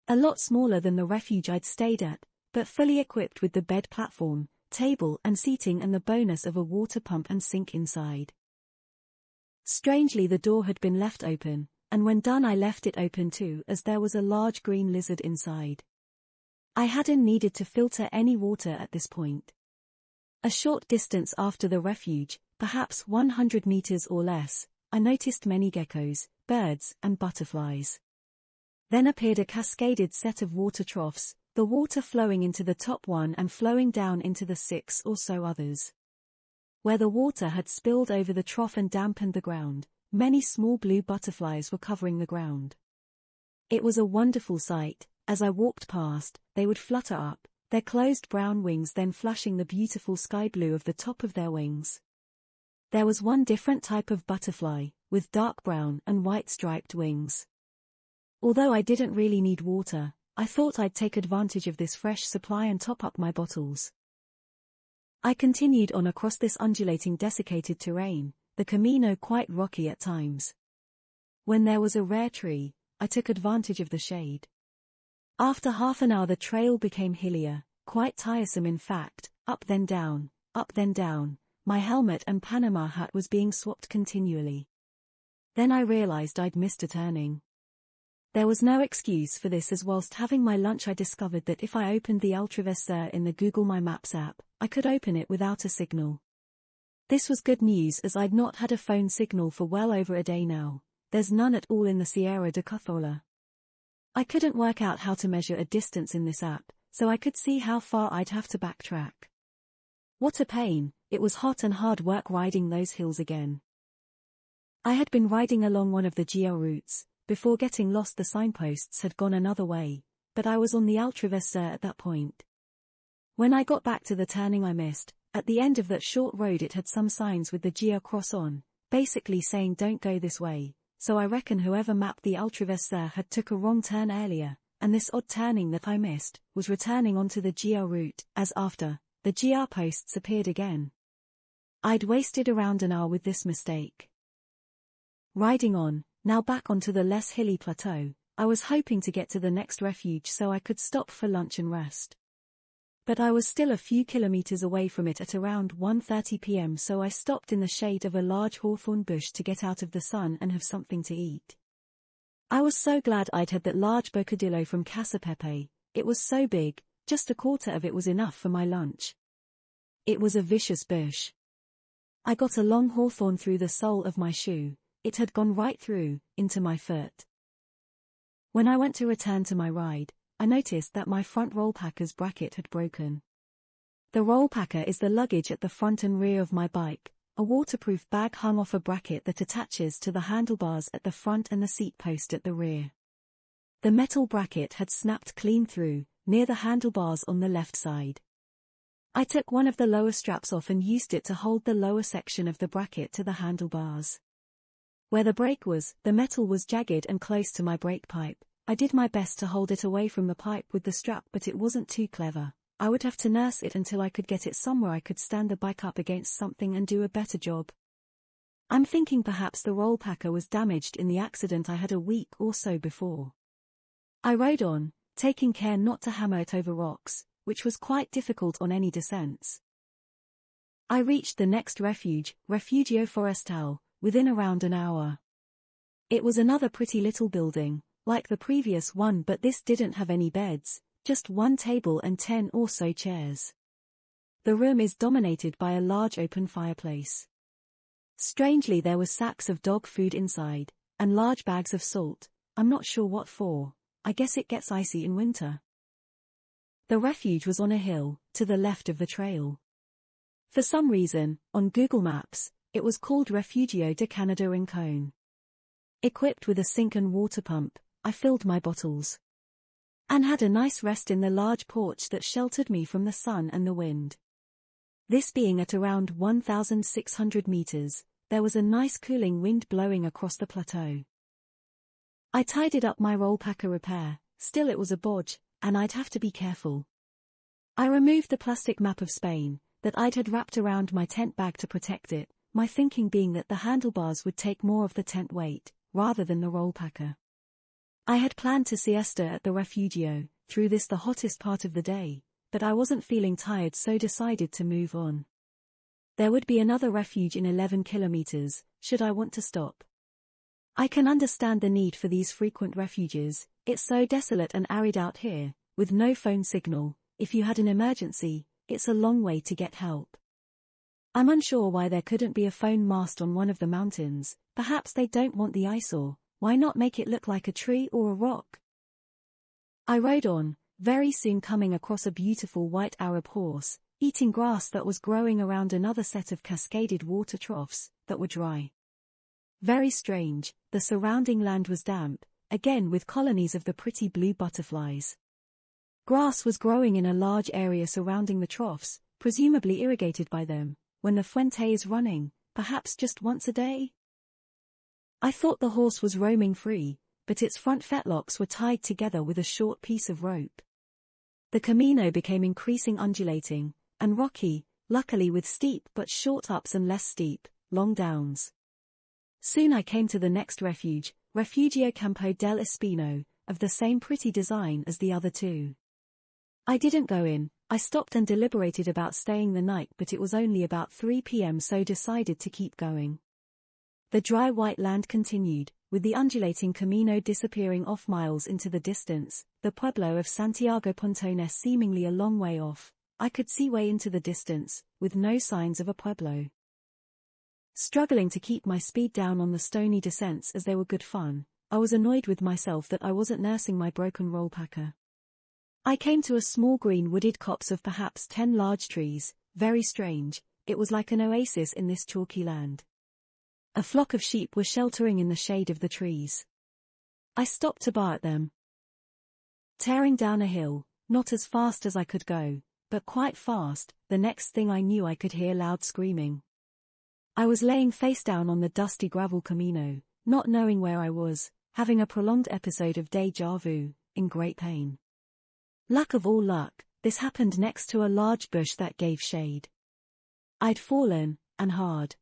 Speaker 1: A lot smaller than the refuge I'd stayed at, but fully equipped with the bed platform, table and seating and the bonus of a water pump and sink inside. Strangely the door had been left open, and when done I left it open too as there was a large green lizard inside. I hadn't needed to filter any water at this point. A short distance after the refuge, perhaps 100 meters or less, I noticed many geckos, birds and butterflies. Then appeared a cascaded set of water troughs, the water flowing into the top one and flowing down into the 6 or so others. Where the water had spilled over the trough and dampened the ground, many small blue butterflies were covering the ground. It was a wonderful sight. As I walked past, they would flutter up, their closed brown wings then flashing the beautiful sky blue of the top of their wings. There was one different type of butterfly, with dark brown and white striped wings. Although I didn't really need water, I thought I'd take advantage of this fresh supply and top up my bottles. I continued on across this undulating desiccated terrain, the Camino quite rocky at times. When there was a rare tree, I took advantage of the shade. After half an hour the trail became hillier, quite tiresome in fact, up then down, my helmet and Panama hat was being swapped continually. Then I realized I'd missed a turning. There was no excuse for this as whilst having my lunch I discovered that if I opened the Altravesur in the Google My Maps app, I could open it without a signal. This was good news as I'd not had a phone signal for well over a day now. There's none at all in the Sierra de Cazorla. I couldn't work out how to measure a distance in this app, so I could see how far I'd have to backtrack. What a pain, it was hot and hard work riding those hills again. I had been riding along one of the GR routes. Before getting lost the signposts had gone another way, but I was on the Altravesur at that point. When I got back to the turning I missed, at the end of that short road it had some signs with the GR cross on, basically saying don't go this way, so I reckon whoever mapped the Altravesur had took a wrong turn earlier, and this odd turning that I missed was returning onto the GR route, as after, the GR posts appeared again. I'd wasted around an hour with this mistake. Riding on, now back onto the less hilly plateau, I was hoping to get to the next refuge so I could stop for lunch and rest. But I was still a few kilometers away from it at around 1:30 p.m. so I stopped in the shade of a large hawthorn bush to get out of the sun and have something to eat. I was so glad I'd had that large bocadillo from Casa Pepe. It was so big, just a quarter of it was enough for my lunch. It was a vicious bush. I got a long hawthorn through the sole of my shoe. It had gone right through, into my foot. When I went to return to my ride, I noticed that my front roll packer's bracket had broken. The roll packer is the luggage at the front and rear of my bike, A waterproof bag hung off a bracket that attaches to the handlebars at the front and the seat post at the rear. The metal bracket had snapped clean through, near the handlebars on the left side. I took one of the lower straps off and used it to hold the lower section of the bracket to the handlebars. Where the brake was, the metal was jagged and close to my brake pipe. I did my best to hold it away from the pipe with the strap, but it wasn't too clever. I would have to nurse it until I could get it somewhere I could stand the bike up against something and do a better job. I'm thinking perhaps the roll packer was damaged in the accident I had a week or so before. I rode on, taking care not to hammer it over rocks, which was quite difficult on any descents. I reached the next refuge, Refugio Forestal, within around an hour. It was another pretty little building, like the previous one, but this didn't have any beds, just one table and 10 or so chairs. The room is dominated by a large open fireplace. Strangely, there were sacks of dog food inside, and large bags of salt. I'm not sure what for. I guess it gets icy in winter. The refuge was on a hill, to the left of the trail. For some reason, on Google Maps, it was called Refugio de Canada Rincon. Equipped with a sink and water pump, I filled my bottles and had a nice rest in the large porch that sheltered me from the sun and the wind. This being at around 1,600 meters, there was a nice cooling wind blowing across the plateau. I tidied up my roll packer repair. Still it was a bodge, and I'd have to be careful. I removed the plastic map of Spain that I'd had wrapped around my tent bag to protect it, my thinking being that the handlebars would take more of the tent weight, rather than the roll packer. I had planned to siesta at the Refugio, through this the hottest part of the day, but I wasn't feeling tired, so decided to move on. There would be another refuge in 11 kilometers, should I want to stop. I can understand the need for these frequent refuges. It's so desolate and arid out here, with no phone signal. If you had an emergency, it's a long way to get help. I'm unsure why there couldn't be a phone mast on one of the mountains. Perhaps they don't want the eyesore. Why not make it look like a tree or a rock? I rode on, very soon coming across a beautiful white Arab horse, eating grass that was growing around another set of cascaded water troughs that were dry. Very strange, the surrounding land was damp, again with colonies of the pretty blue butterflies. Grass was growing in a large area surrounding the troughs, presumably irrigated by them, when the fuente is running, perhaps just once a day. I thought the horse was roaming free, but its front fetlocks were tied together with a short piece of rope. The camino became increasing undulating, and rocky, luckily with steep but short ups and less steep, long downs. Soon I came to the next refuge, Refugio Campo del Espino, of the same pretty design as the other two. I didn't go in. I stopped and deliberated about staying the night, but it was only about 3 p.m. so decided to keep going. The dry white land continued, with the undulating camino disappearing off miles into the distance, the pueblo of Santiago Pontones seemingly a long way off. I could see way into the distance, with no signs of a pueblo. Struggling to keep my speed down on the stony descents as they were good fun, I was annoyed with myself that I wasn't nursing my broken roll packer. I came to a small green wooded copse of perhaps 10 large trees. Very strange, it was like an oasis in this chalky land. A flock of sheep were sheltering in the shade of the trees. I stopped to bar at them. Tearing down a hill, not as fast as I could go, but quite fast, the next thing I knew I could hear loud screaming. I was laying face down on the dusty gravel camino, not knowing where I was, having a prolonged episode of déjà vu, in great pain. Luck of all luck, this happened next to a large bush that gave shade. I'd fallen, and hard.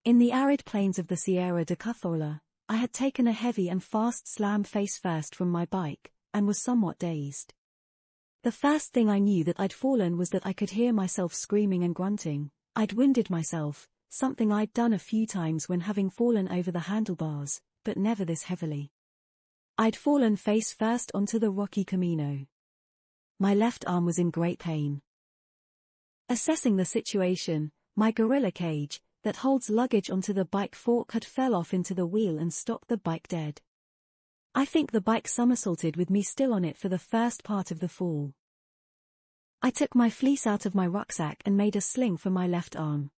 Speaker 1: In the arid plains of the Sierra de Cazorla, I had taken a heavy and fast slam face first from my bike, and was somewhat dazed. The first thing I knew that I'd fallen was that I could hear myself screaming and grunting. I'd winded myself, something I'd done a few times when having fallen over the handlebars, but never this heavily. I'd fallen face first onto the rocky camino. My left arm was in great pain. Assessing the situation, my gorilla cage, that holds luggage onto the bike fork had fell off into the wheel and stopped the bike dead. I think the bike somersaulted with me still on it for the first part of the fall. I took my fleece out of my rucksack and made a sling for my left arm.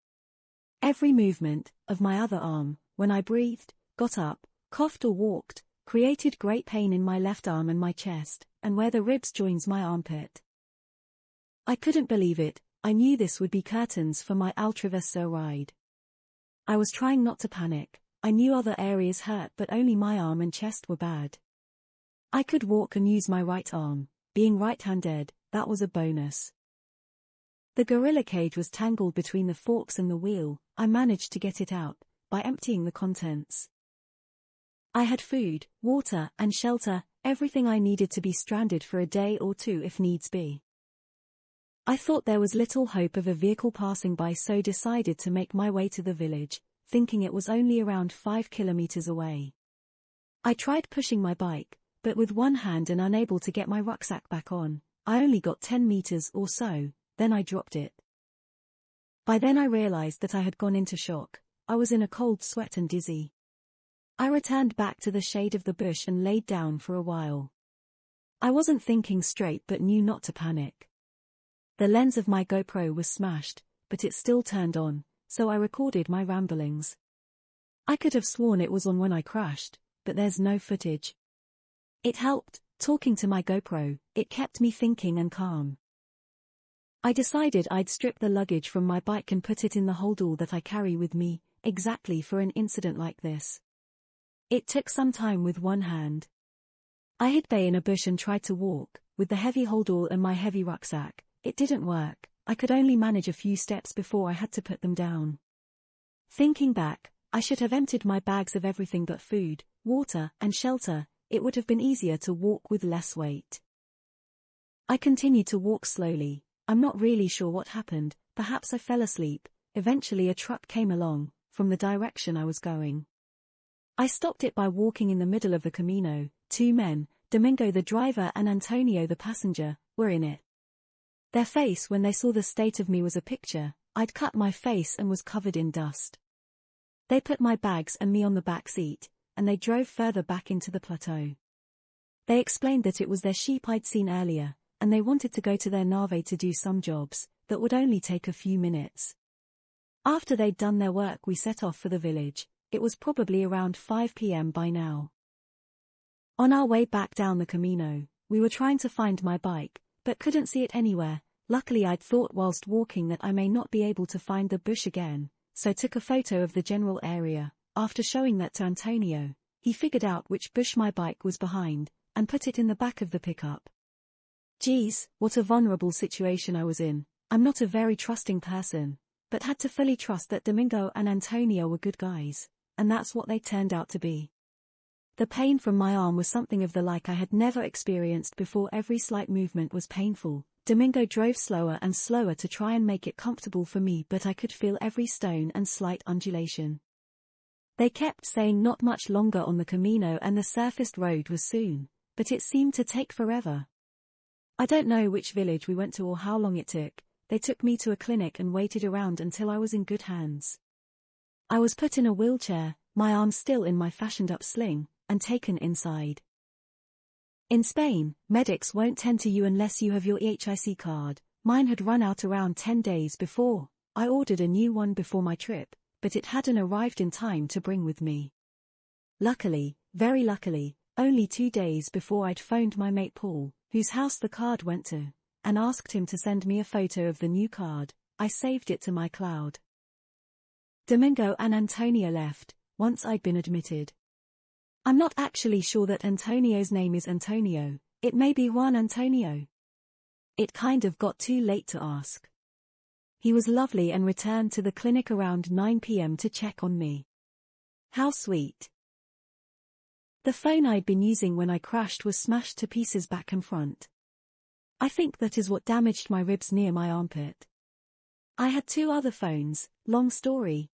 Speaker 1: Every movement of my other arm, when I breathed, got up, coughed or walked, created great pain in my left arm and my chest, and where the ribs joins my armpit. I couldn't believe it. I knew this would be curtains for my Altravesur ride. I was trying not to panic. I knew other areas hurt, but only my arm and chest were bad. I could walk and use my right arm. Being right-handed, that was a bonus. The gorilla cage was tangled between the forks and the wheel. I managed to get it out by emptying the contents. I had food, water, and shelter, everything I needed to be stranded for a day or two if needs be. I thought there was little hope of a vehicle passing by, so decided to make my way to the village, thinking it was only around 5 kilometers away. I tried pushing my bike, but with one hand and unable to get my rucksack back on, I only got 10 meters or so, then I dropped it. By then I realized that I had gone into shock. I was in a cold sweat and dizzy. I returned back to the shade of the bush and laid down for a while. I wasn't thinking straight but knew not to panic. The lens of my GoPro was smashed, but it still turned on, so I recorded my ramblings. I could have sworn it was on when I crashed, but there's no footage. It helped, talking to my GoPro, it kept me thinking and calm. I decided I'd strip the luggage from my bike and put it in the holdall that I carry with me, exactly for an incident like this. It took some time with one hand. I hid in a bush and tried to walk, with the heavy holdall and my heavy rucksack. It didn't work. I could only manage a few steps before I had to put them down. Thinking back, I should have emptied my bags of everything but food, water, and shelter. It would have been easier to walk with less weight. I continued to walk slowly. I'm not really sure what happened. Perhaps I fell asleep. Eventually a truck came along, from the direction I was going. I stopped it by walking in the middle of the Camino. 2 men, Domingo the driver and Antonio the passenger, were in it. Their face when they saw the state of me was a picture. I'd cut my face and was covered in dust. They put my bags and me on the back seat, and they drove further back into the plateau. They explained that it was their sheep I'd seen earlier, and they wanted to go to their nave to do some jobs that would only take a few minutes. After they'd done their work, we set off for the village. It was probably around 5 p.m. by now. On our way back down the Camino, we were trying to find my bike, but couldn't see it anywhere. Luckily I'd thought whilst walking that I may not be able to find the bush again, so took a photo of the general area. After showing that to Antonio, he figured out which bush my bike was behind, and put it in the back of the pickup. Geez, what a vulnerable situation I was in. I'm not a very trusting person, but had to fully trust that Domingo and Antonio were good guys, and that's what they turned out to be. The pain from my arm was something of the like I had never experienced before. Every slight movement was painful. Domingo drove slower and slower to try and make it comfortable for me, but I could feel every stone and slight undulation. They kept saying not much longer on the Camino and the surfaced road was soon, but it seemed to take forever. I don't know which village we went to or how long it took. They took me to a clinic and waited around until I was in good hands. I was put in a wheelchair, my arm still in my fashioned-up sling, and taken inside. In Spain, medics won't tend to you unless you have your EBIII card. Mine had run out around 10 days before. I ordered a new one before my trip, but it hadn't arrived in time to bring with me. Luckily, very luckily, only 2 days before I'd phoned my mate Paul, whose house the card went to, and asked him to send me a photo of the new card. I saved it to my cloud. Domingo and Antonio left, once I'd been admitted. I'm not actually sure that Antonio's name is Antonio, it may be Juan Antonio. It kind of got too late to ask. He was lovely and returned to the clinic around 9 p.m. to check on me. How sweet. The phone I'd been using when I crashed was smashed to pieces back and front. I think that is what damaged my ribs near my armpit. I had 2 other phones, long story.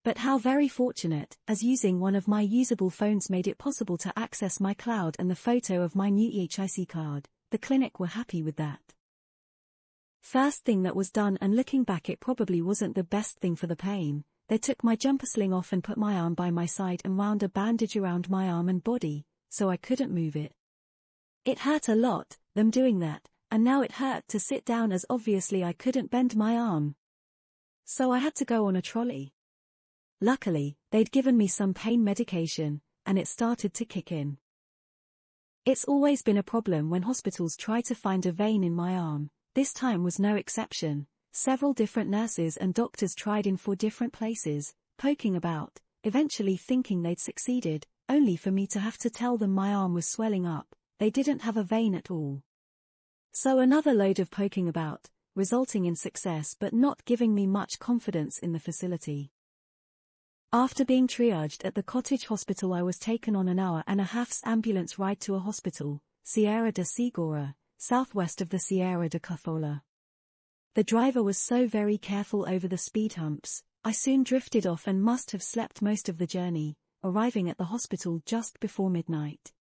Speaker 1: But how very fortunate, as using one of my usable phones made it possible to access my cloud and the photo of my new EBIII card. The clinic were happy with that. First thing that was done, and looking back it probably wasn't the best thing for the pain. They took my jumper sling off and put my arm by my side and wound a bandage around my arm and body, so I couldn't move it. It hurt a lot, them doing that, and now it hurt to sit down as obviously I couldn't bend my arm. so I had to go on a trolley. Luckily, they'd given me some pain medication, and it started to kick in. It's always been a problem when hospitals try to find a vein in my arm. This time was no exception. Several different nurses and doctors tried in 4 different places, poking about, eventually thinking they'd succeeded, only for me to have to tell them my arm was swelling up. They didn't have a vein at all. So another load of poking about, resulting in success but not giving me much confidence in the facility. After being triaged at the cottage hospital, I was taken on an hour-and-a-half's ambulance ride to a hospital, Sierra de Segura, southwest of the Sierra de Calahorra. The driver was so very careful over the speed humps, I soon drifted off and must have slept most of the journey, arriving at the hospital just before midnight.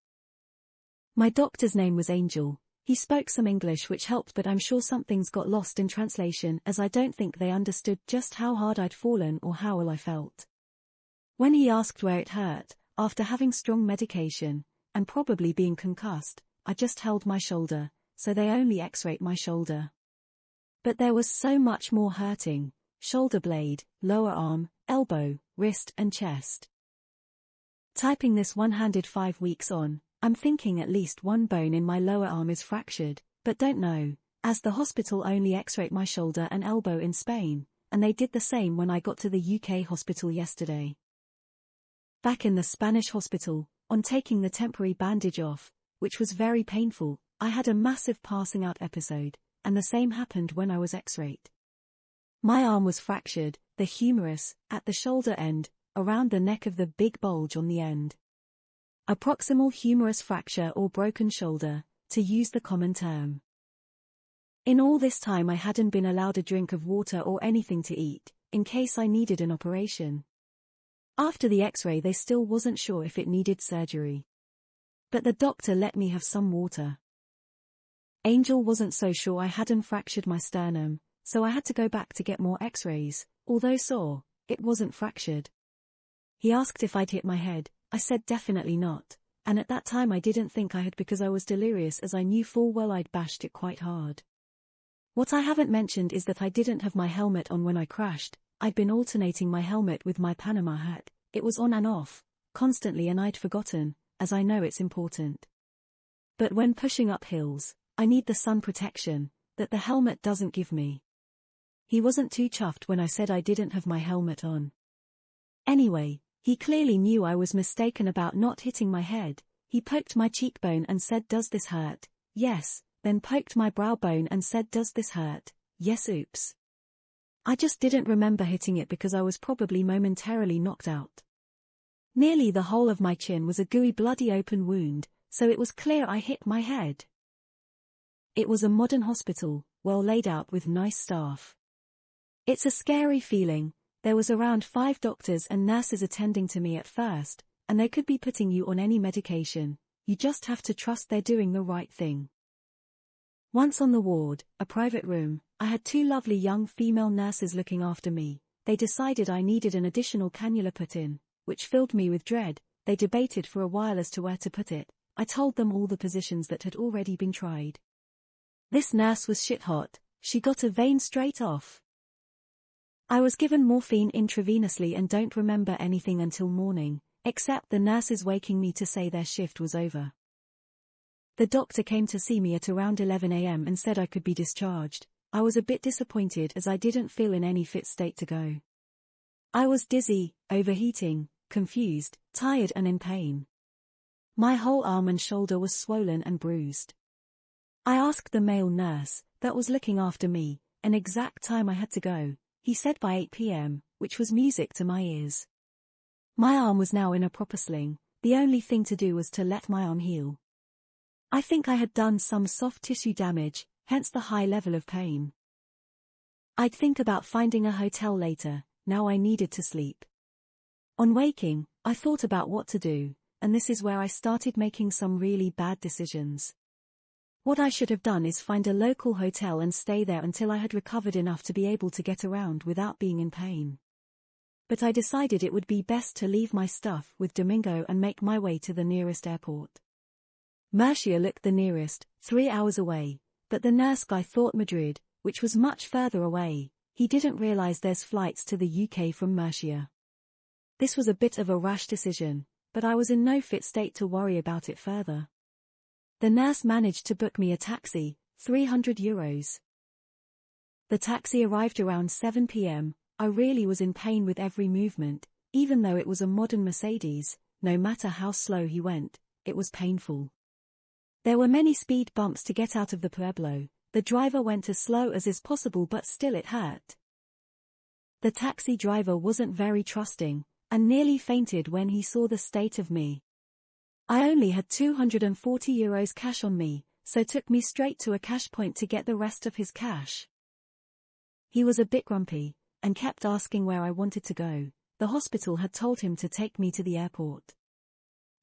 Speaker 1: My doctor's name was Angel. He spoke some English which helped, but I'm sure something's got lost in translation, as I don't think they understood just how hard I'd fallen or how ill I felt. When he asked where it hurt, after having strong medication, and probably being concussed, I just held my shoulder, so they only x-rayed my shoulder. But there was so much more hurting: shoulder blade, lower arm, elbow, wrist and chest. Typing this one-handed 5 weeks on, I'm thinking at least one bone in my lower arm is fractured, but don't know, as the hospital only x-rayed my shoulder and elbow in Spain, and they did the same when I got to the UK hospital yesterday. Back in the Spanish hospital, on taking the temporary bandage off, which was very painful, I had a massive passing out episode, and the same happened when I was x-rayed. My arm was fractured, the humerus, at the shoulder end, around the neck of the big bulge on the end. A proximal humerus fracture or broken shoulder, to use the common term. In all this time I hadn't been allowed a drink of water or anything to eat, in case I needed an operation. After the x-ray they still wasn't sure if it needed surgery. But the doctor let me have some water. Angel wasn't so sure I hadn't fractured my sternum, so I had to go back to get more x-rays, although sore, it wasn't fractured. He asked if I'd hit my head. I said definitely not, and at that time I didn't think I had because I was delirious, as I knew full well I'd bashed it quite hard. What I haven't mentioned is that I didn't have my helmet on when I crashed. I'd been alternating my helmet with my Panama hat. It was on and off, constantly, and I'd forgotten, as I know it's important. But when pushing up hills, I need the sun protection that the helmet doesn't give me. He wasn't too chuffed when I said I didn't have my helmet on. Anyway, he clearly knew I was mistaken about not hitting my head. He poked my cheekbone and said, "Does this hurt?" "Yes," then poked my brow bone and said, "Does this hurt?" "Yes." Oops. I just didn't remember hitting it because I was probably momentarily knocked out. Nearly the whole of my chin was a gooey bloody open wound, so it was clear I hit my head. It was a modern hospital, well laid out with nice staff. It's a scary feeling. There was around 5 doctors and nurses attending to me at first, and they could be putting you on any medication. You just have to trust they're doing the right thing. Once on the ward, a private room, I had 2 lovely young female nurses looking after me. They decided I needed an additional cannula put in, which filled me with dread. They debated for a while as to where to put it. I told them all the positions that had already been tried. This nurse was shit hot. She got a vein straight off. I was given morphine intravenously and don't remember anything until morning, except the nurses waking me to say their shift was over. The doctor came to see me at around 11 a.m. and said I could be discharged. I was a bit disappointed as I didn't feel in any fit state to go. I was dizzy, overheating, confused, tired and in pain. My whole arm and shoulder was swollen and bruised. I asked the male nurse that was looking after me an exact time I had to go. He said by 8 p.m., which was music to my ears. My arm was now in a proper sling. The only thing to do was to let my arm heal. I think I had done some soft tissue damage, hence the high level of pain. I'd think about finding a hotel later. Now I needed to sleep. On waking, I thought about what to do, and this is where I started making some really bad decisions. What I should have done is find a local hotel and stay there until I had recovered enough to be able to get around without being in pain. But I decided it would be best to leave my stuff with Domingo and make my way to the nearest airport. Murcia looked the nearest, 3 hours away, but the nurse guy thought Madrid, which was much further away. he didn't realize there's flights to the UK from Murcia. This was a bit of a rash decision, but I was in no fit state to worry about it further. The nurse managed to book me a taxi, €300. The taxi arrived around 7 p.m. I really was in pain with every movement, even though it was a modern Mercedes. No matter how slow he went, it was painful. There were many speed bumps to get out of the pueblo. The driver went as slow as is possible, but still it hurt. The taxi driver wasn't very trusting, and nearly fainted when he saw the state of me. I only had €240 cash on me, so took me straight to a cash point to get the rest of his cash. He was a bit grumpy, and kept asking where I wanted to go. The hospital had told him to take me to the airport.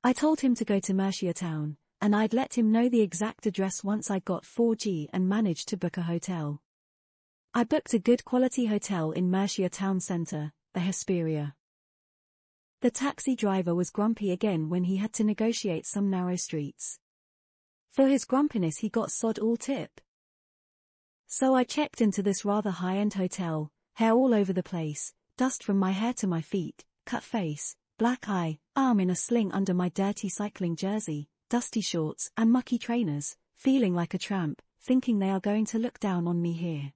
Speaker 1: I told him to go to Murcia town, and I'd let him know the exact address once I got 4G and managed to book a hotel. I booked a good quality hotel in Murcia town centre, the Hesperia. The taxi driver was grumpy again when he had to negotiate some narrow streets. For his grumpiness he got sod all tip. So I checked into this rather high-end hotel, hair all over the place, dust from my hair to my feet, cut face, black eye, arm in a sling under my dirty cycling jersey, dusty shorts and mucky trainers, feeling like a tramp, thinking they are going to look down on me here.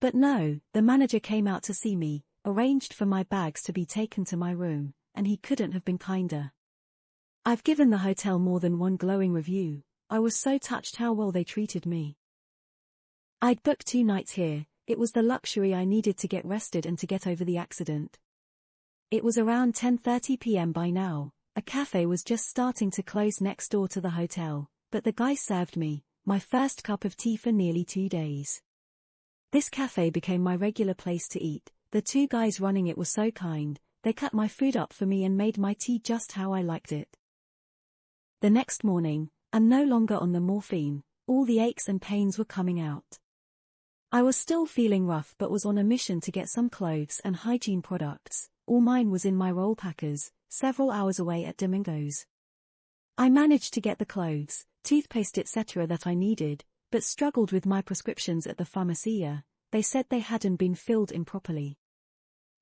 Speaker 1: But no, the manager came out to see me, arranged for my bags to be taken to my room, and he couldn't have been kinder. I've given the hotel more than one glowing review. I was so touched how well they treated me. I'd booked 2 nights here. It was the luxury I needed to get rested and to get over the accident. It was around 10:30 p.m. by now. A cafe was just starting to close next door to the hotel, but the guy served me my first cup of tea for nearly 2 days. This cafe became my regular place to eat. The 2 guys running it were so kind. They cut my food up for me and made my tea just how I liked it. The next morning, I'm no longer on the morphine. All the aches and pains were coming out. I was still feeling rough but was on a mission to get some clothes and hygiene products. All mine was in my roll packers, several hours away at Domingo's. I managed to get the clothes, toothpaste etc. that I needed, but struggled with my prescriptions at the pharmacia. They said they hadn't been filled in properly.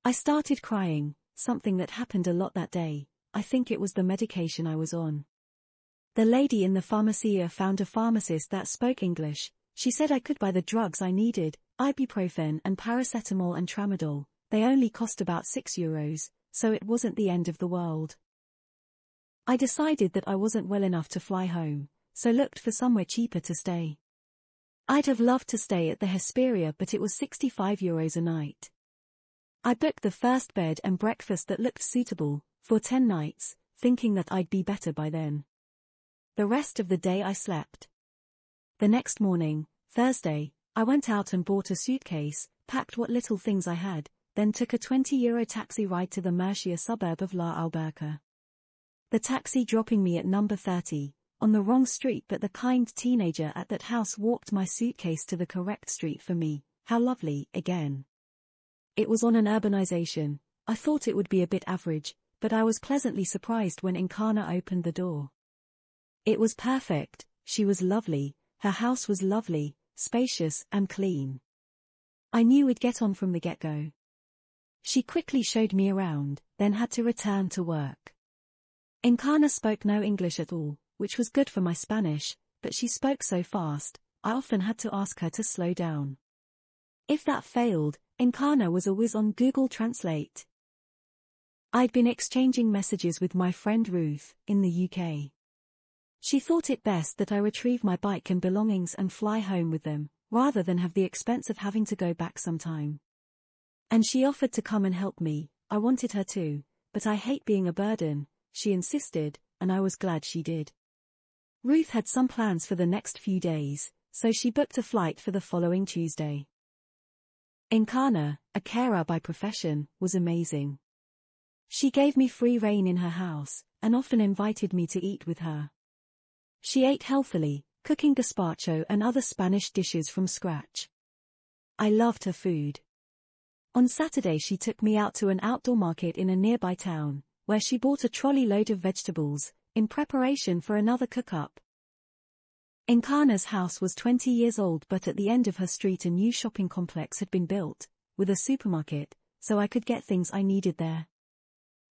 Speaker 1: I started crying, something that happened a lot that day. I think it was the medication I was on. The lady in the pharmacia found a pharmacist that spoke English. She said I could buy the drugs I needed, ibuprofen and paracetamol and tramadol. They only cost about €6, so it wasn't the end of the world. I decided that I wasn't well enough to fly home, so looked for somewhere cheaper to stay. I'd have loved to stay at the Hesperia, but it was €65 a night. I booked the first bed and breakfast that looked suitable, for 10 nights, thinking that I'd be better by then. The rest of the day I slept. The next morning, Thursday, I went out and bought a suitcase, packed what little things I had, then took a €20 taxi ride to the Murcia suburb of La Alberca. The taxi dropping me at number 30, on the wrong street, but the kind teenager at that house walked my suitcase to the correct street for me. How lovely, again. It was on an urbanization. I thought it would be a bit average, but I was pleasantly surprised when Encarna opened the door. It was perfect. She was lovely. Her house was lovely, spacious and clean. I knew we'd get on from the get-go. She quickly showed me around, then had to return to work. Encarna spoke no English at all, which was good for my Spanish, but she spoke so fast, I often had to ask her to slow down. If that failed, Encarna was a whiz on Google Translate. I'd been exchanging messages with my friend Ruth, in the UK. She thought it best that I retrieve my bike and belongings and fly home with them, rather than have the expense of having to go back sometime. And she offered to come and help me. I wanted her to, but I hate being a burden, she insisted, and I was glad she did. Ruth had some plans for the next few days, so she booked a flight for the following Tuesday. Encarna, a carer by profession, was amazing. She gave me free rein in her house, and often invited me to eat with her. She ate healthily, cooking gazpacho and other Spanish dishes from scratch. I loved her food. On Saturday she took me out to an outdoor market in a nearby town, where she bought a trolley load of vegetables, in preparation for another cook-up. Encarna's house was 20 years old, but at the end of her street a new shopping complex had been built. with a supermarket, so I could get things I needed there.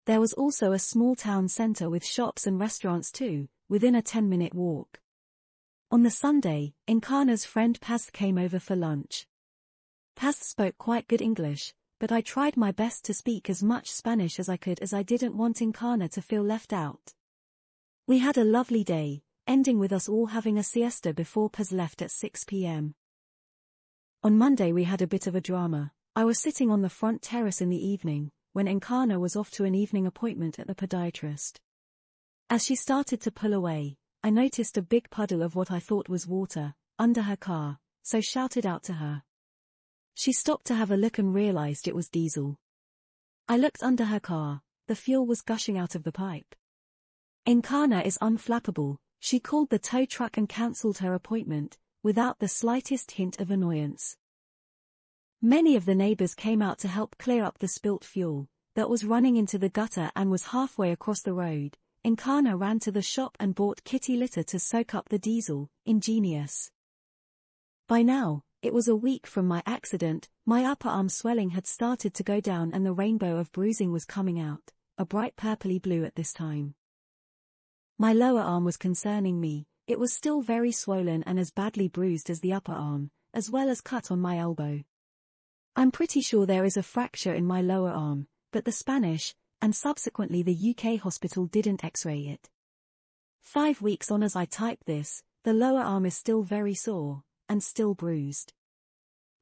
Speaker 1: There was also a small town centre with shops and restaurants too, within a 10-minute walk. On the Sunday, Encarna's friend Paz came over for lunch. Paz spoke quite good English, but I tried my best to speak as much Spanish as I could as I didn't want Encarna to feel left out. We had a lovely day, ending with us all having a siesta before Paz left at 6 p.m. On Monday we had a bit of a drama. I was sitting on the front terrace in the evening, when Encarna was off to an evening appointment at the podiatrist. As she started to pull away, I noticed a big puddle of what I thought was water, under her car, so shouted out to her. She stopped to have a look and realized it was diesel. I looked under her car, the fuel was gushing out of the pipe. Encarna is unflappable, she called the tow truck and cancelled her appointment, without the slightest hint of annoyance. Many of the neighbors came out to help clear up the spilt fuel, that was running into the gutter and was halfway across the road. Encarna ran to the shop and bought kitty litter to soak up the diesel, ingenious. By now, it was a week from my accident, my upper arm swelling had started to go down and the rainbow of bruising was coming out, a bright purpley blue at this time. My lower arm was concerning me, it was still very swollen and as badly bruised as the upper arm, as well as cut on my elbow. I'm pretty sure there is a fracture in my lower arm, but the Spanish, and subsequently the UK hospital didn't x-ray it. 5 weeks on as I type this, the lower arm is still very sore, and still bruised.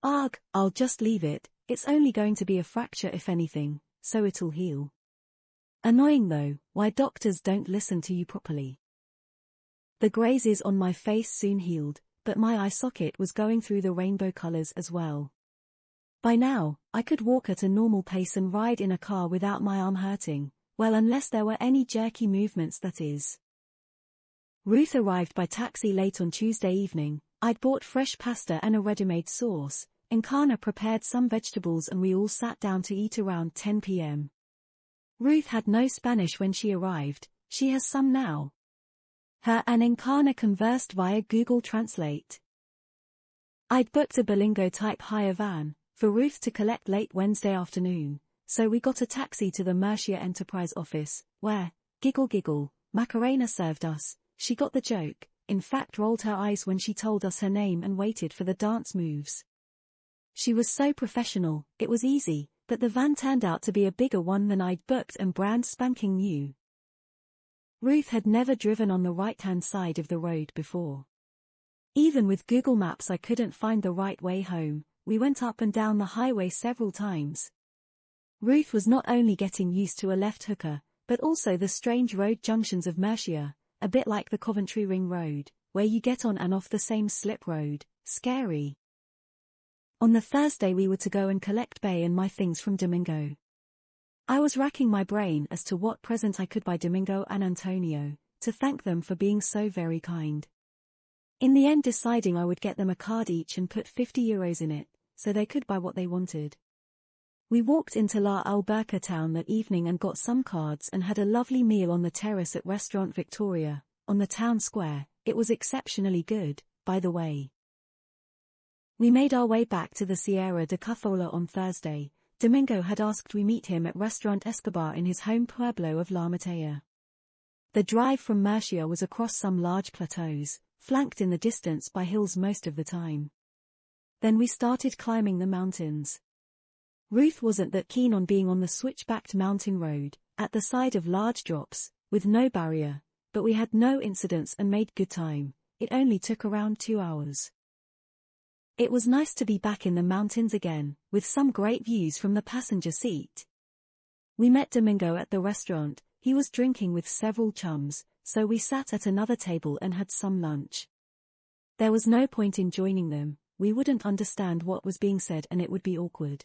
Speaker 1: Ugh, I'll just leave it, it's only going to be a fracture if anything, so it'll heal. Annoying though, why doctors don't listen to you properly. The grazes on my face soon healed, but my eye socket was going through the rainbow colors as well. By now, I could walk at a normal pace and ride in a car without my arm hurting, well unless there were any jerky movements that is. Ruth arrived by taxi late on Tuesday evening. I'd bought fresh pasta and a ready-made sauce, Encarna prepared some vegetables and we all sat down to eat around 10 p.m. Ruth had no Spanish when she arrived, she has some now. Her and Encarna conversed via Google Translate. I'd booked a Bilingo-type hire van for Ruth to collect late Wednesday afternoon, so we got a taxi to the Murcia Enterprise office, where, giggle, Macarena served us. She got the joke, in fact rolled her eyes when she told us her name and waited for the dance moves. She was so professional, it was easy, but the van turned out to be a bigger one than I'd booked and brand spanking new. Ruth had never driven on the right-hand side of the road before. Even with Google Maps I couldn't find the right way home. We went up and down the highway several times. Ruth was not only getting used to a left hooker, but also the strange road junctions of Murcia, a bit like the Coventry Ring Road, where you get on and off the same slip road, scary. On the Thursday we were to go and collect Bay and my things from Domingo. I was racking my brain as to what present I could buy Domingo and Antonio, to thank them for being so very kind. In the end deciding I would get them a card each and put €50 in it, so they could buy what they wanted. We walked into La Alberca town that evening and got some cards and had a lovely meal on the terrace at Restaurant Victoria, on the town square. It was exceptionally good, by the way. We made our way back to the Sierra de Cazorla on Thursday. Domingo had asked we meet him at Restaurant Escobar in his home pueblo of La Matea. The drive from Murcia was across some large plateaus, flanked in the distance by hills most of the time. Then we started climbing the mountains. Ruth wasn't that keen on being on the switchbacked mountain road, at the side of large drops, with no barrier, but we had no incidents and made good time. It only took around 2 hours. It was nice to be back in the mountains again, with some great views from the passenger seat. We met Domingo at the restaurant. He was drinking with several chums, so we sat at another table and had some lunch. There was no point in joining them, we wouldn't understand what was being said and it would be awkward.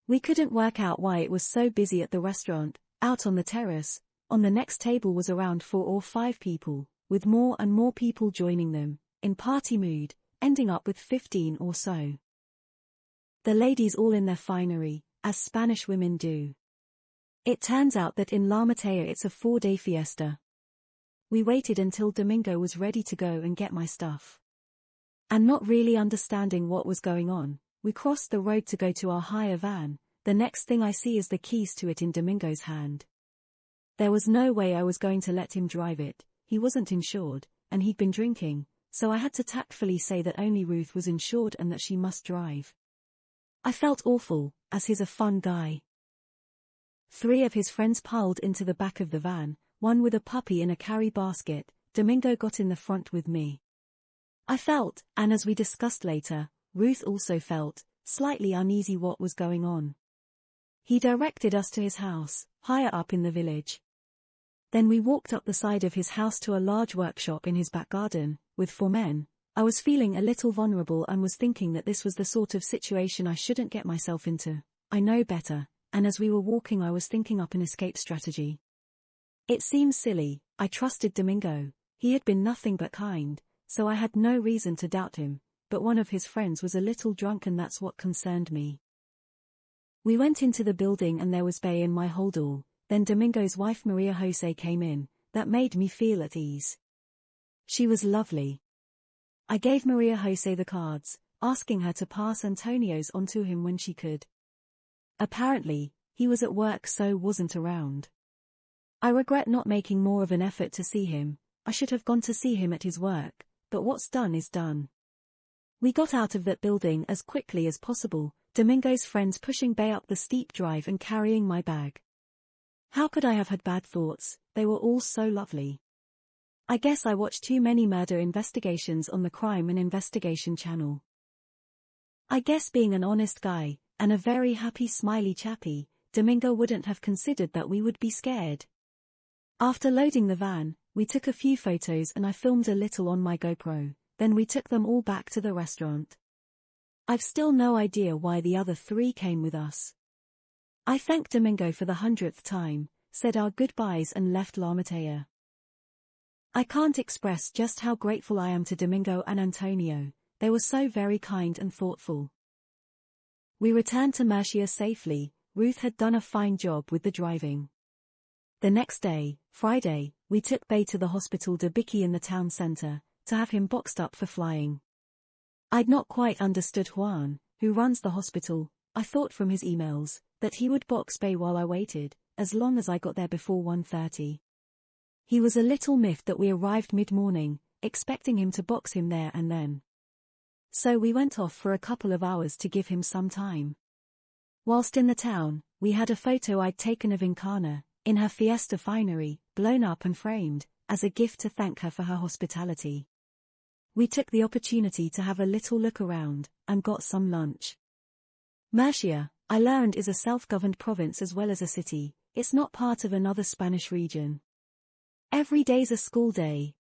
Speaker 1: We couldn't work out why it was so busy at the restaurant. Out on the terrace, on the next table was around 4 or 5 people, with more and more people joining them, in party mood, ending up with 15 or so. The ladies all in their finery, as Spanish women do. It turns out that in La Matea it's a 4-day fiesta. We waited until Domingo was ready to go and get my stuff. And not really understanding what was going on, We crossed the road to go to our hire van. The next thing I see is the keys to it in Domingo's hand. There was no way I was going to let him drive it. He wasn't insured, and he'd been drinking, so I had to tactfully say that only Ruth was insured and that she must drive. I felt awful, as he's a fun guy. 3 of his friends piled into the back of the van, one with a puppy in a carry basket. Domingo got in the front with me. I felt, and as we discussed later, Ruth also felt, slightly uneasy what was going on. He directed us to his house, higher up in the village. Then we walked up the side of his house to a large workshop in his back garden, with 4 men. I was feeling a little vulnerable and was thinking that this was the sort of situation I shouldn't get myself into. I know better, and as we were walking I was thinking up an escape strategy. It seems silly, I trusted Domingo. He had been nothing but kind, so I had no reason to doubt him, but one of his friends was a little drunk and that's what concerned me. We went into the building and there was Bay in my holdall. Then Domingo's wife Maria Jose came in. That made me feel at ease. She was lovely. I gave Maria Jose the cards, asking her to pass Antonio's on to him when she could. Apparently, he was at work so wasn't around. I regret not making more of an effort to see him. I should have gone to see him at his work, but what's done is done. We got out of that building as quickly as possible, Domingo's friends pushing Bay up the steep drive and carrying my bag. How could I have had bad thoughts? They were all so lovely. I guess I watched too many murder investigations on the Crime and Investigation channel. I guess being an honest guy, and a very happy smiley chappy, Domingo wouldn't have considered that we would be scared. After loading the van, we took a few photos and I filmed a little on my GoPro, then we took them all back to the restaurant. I've still no idea why the other 3 came with us. I thanked Domingo for the 100th time, said our goodbyes and left La Matea. I can't express just how grateful I am to Domingo and Antonio. They were so very kind and thoughtful. We returned to Murcia safely. Ruth had done a fine job with the driving. The next day, Friday, we took Bay to the Hospital de EBIII in the town centre, to have him boxed up for flying. I'd not quite understood Juan, who runs the hospital. I thought from his emails, that he would box Bay while I waited, as long as I got there before 1:30. He was a little miffed that we arrived mid-morning, expecting him to box him there and then. So we went off for a couple of hours to give him some time. Whilst in the town, we had a photo I'd taken of Encarna, in her Fiesta finery, blown up and framed, as a gift to thank her for her hospitality. We took the opportunity to have a little look around, and got some lunch. Murcia, I learned, is a self-governed province as well as a city. It's not part of another Spanish region. Every day's a school day.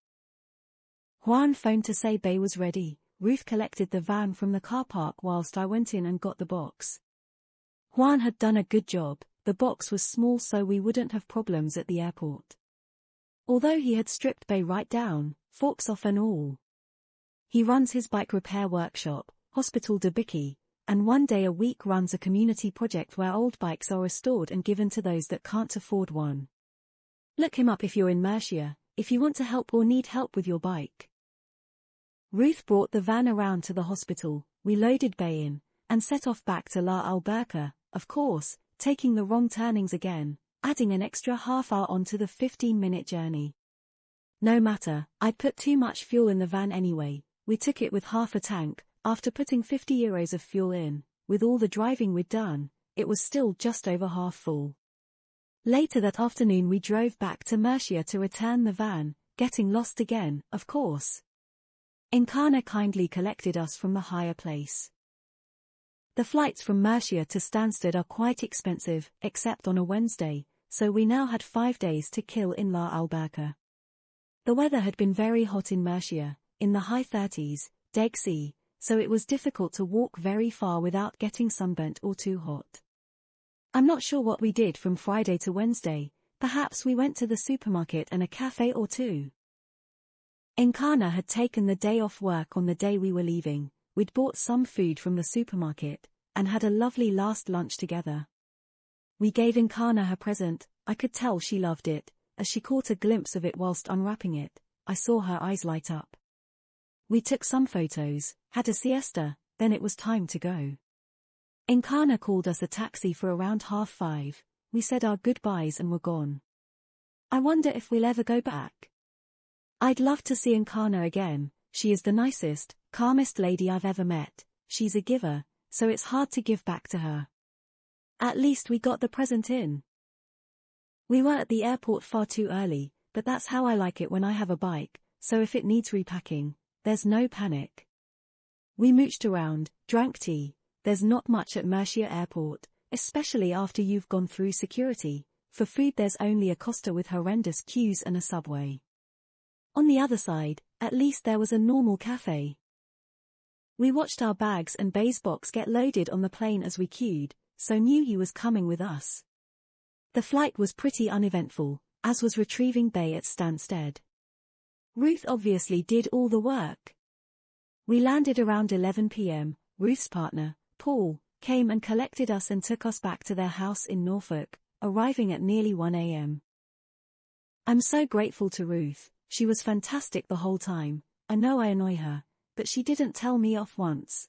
Speaker 1: Juan phoned to say Bay was ready. Ruth collected the van from the car park whilst I went in and got the box. Juan had done a good job. The box was small so we wouldn't have problems at the airport. Although he had stripped Bay right down, forks off and all. He runs his bike repair workshop, Hospital de EBIII, and 1 day a week runs a community project where old bikes are restored and given to those that can't afford one. Look him up if you're in Murcia, if you want to help or need help with your bike. Ruth brought the van around to the hospital, we loaded Bay in, and set off back to La Alberca, of course, taking the wrong turnings again, adding an extra half hour onto the 15-minute journey. No matter, I'd put too much fuel in the van anyway. We took it with half a tank. After putting €50 of fuel in, with all the driving we'd done, it was still just over half full. Later that afternoon we drove back to Murcia to return the van, getting lost again, of course. Encarna kindly collected us from the hire place. The flights from Murcia to Stansted are quite expensive, except on a Wednesday, so we now had 5 days to kill in La Alberca. The weather had been very hot in Murcia, in the high 30s, Dead Sea, so it was difficult to walk very far without getting sunburnt or too hot. I'm not sure what we did from Friday to Wednesday. Perhaps we went to the supermarket and a cafe or two. Encarna had taken the day off work on the day we were leaving. We'd bought some food from the supermarket, and had a lovely last lunch together. We gave Encarna her present. I could tell she loved it. As she caught a glimpse of it whilst unwrapping it, I saw her eyes light up. We took some photos, had a siesta, then it was time to go. Encana called us a taxi for around 5:30. We said our goodbyes and were gone. I wonder if we'll ever go back. I'd love to see Encana again. She is the nicest, calmest lady I've ever met. She's a giver, so it's hard to give back to her. At least we got the present in. We were at the airport far too early, but that's how I like it when I have a bike, so if it needs repacking, there's no panic. We mooched around, drank tea. There's not much at Murcia Airport, especially after you've gone through security. For food there's only a Costa with horrendous queues and a Subway. On the other side, at least there was a normal cafe. We watched our bags and Bay's box get loaded on the plane as we queued, so knew he was coming with us. The flight was pretty uneventful, as was retrieving Bay at Stansted. Ruth obviously did all the work. We landed around 11 p.m, Ruth's partner, Paul, came and collected us and took us back to their house in Norfolk, arriving at nearly 1 a.m. I'm so grateful to Ruth, she was fantastic the whole time. I know I annoy her, but she didn't tell me off once.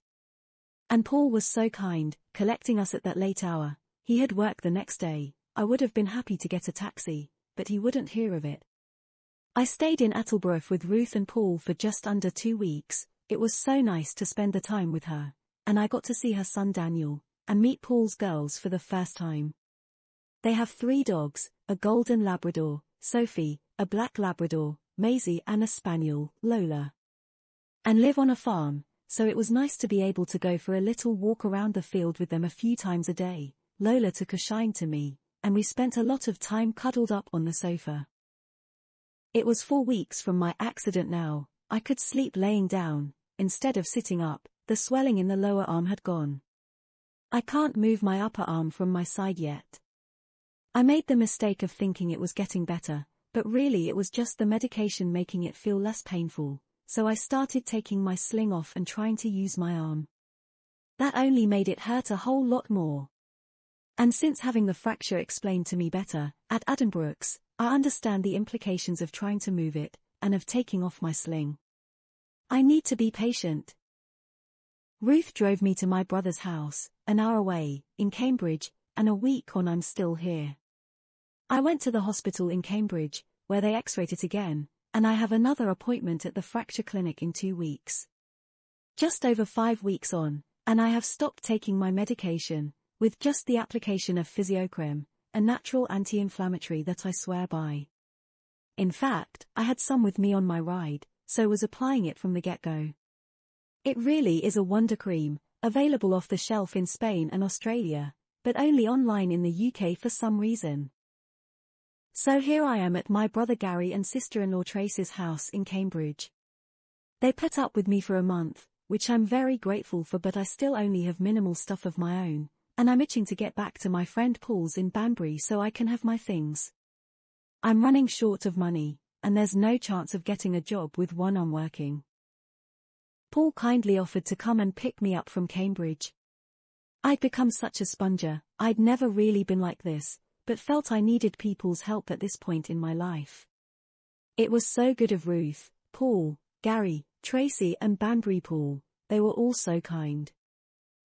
Speaker 1: And Paul was so kind, collecting us at that late hour. He had work the next day. I would have been happy to get a taxi, but he wouldn't hear of it. I stayed in Attleborough with Ruth and Paul for just under 2 weeks. It was so nice to spend the time with her, and I got to see her son Daniel, and meet Paul's girls for the first time. They have 3 dogs, a golden Labrador, Sophie, a black Labrador, Maisie and a Spaniel, Lola. And live on a farm, so it was nice to be able to go for a little walk around the field with them a few times a day. Lola took a shine to me, and we spent a lot of time cuddled up on the sofa. It was 4 weeks from my accident now. I could sleep laying down, instead of sitting up. The swelling in the lower arm had gone. I can't move my upper arm from my side yet. I made the mistake of thinking it was getting better, but really it was just the medication making it feel less painful, so I started taking my sling off and trying to use my arm. That only made it hurt a whole lot more. And since having the fracture explained to me better, at Addenbrooke's, I understand the implications of trying to move it, and of taking off my sling. I need to be patient. Ruth drove me to my brother's house, an hour away, in Cambridge, and a week on I'm still here. I went to the hospital in Cambridge, where they x-rayed it again, and I have another appointment at the fracture clinic in 2 weeks. Just over 5 weeks on, and I have stopped taking my medication, with just the application of Physiocrem, a natural anti-inflammatory that I swear by. In fact, I had some with me on my ride, so was applying it from the get-go. It really is a wonder cream, available off the shelf in Spain and Australia, but only online in the UK for some reason. So here I am at my brother Gary and sister-in-law Trace's house in Cambridge. They put up with me for a month, which I'm very grateful for, but I still only have minimal stuff of my own, and I'm itching to get back to my friend Paul's in Banbury so I can have my things. I'm running short of money, and there's no chance of getting a job with one arm working. Paul kindly offered to come and pick me up from Cambridge. I'd become such a sponger. I'd never really been like this, but felt I needed people's help at this point in my life. It was so good of Ruth, Paul, Gary, Tracy and Banbury Paul. They were all so kind.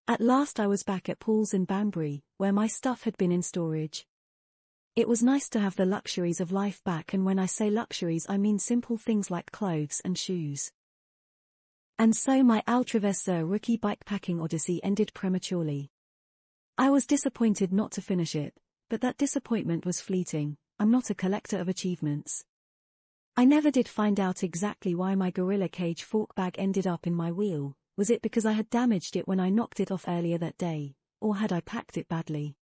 Speaker 1: At last I was back at Paul's in Banbury, where my stuff had been in storage. It was nice to have the luxuries of life back, and when I say luxuries I mean simple things like clothes and shoes. And so my Altravesur rookie bikepacking odyssey ended prematurely. I was disappointed not to finish it, but that disappointment was fleeting. I'm not a collector of achievements. I never did find out exactly why my Gorilla Cage fork bag ended up in my wheel. Was it because I had damaged it when I knocked it off earlier that day, or had I packed it badly?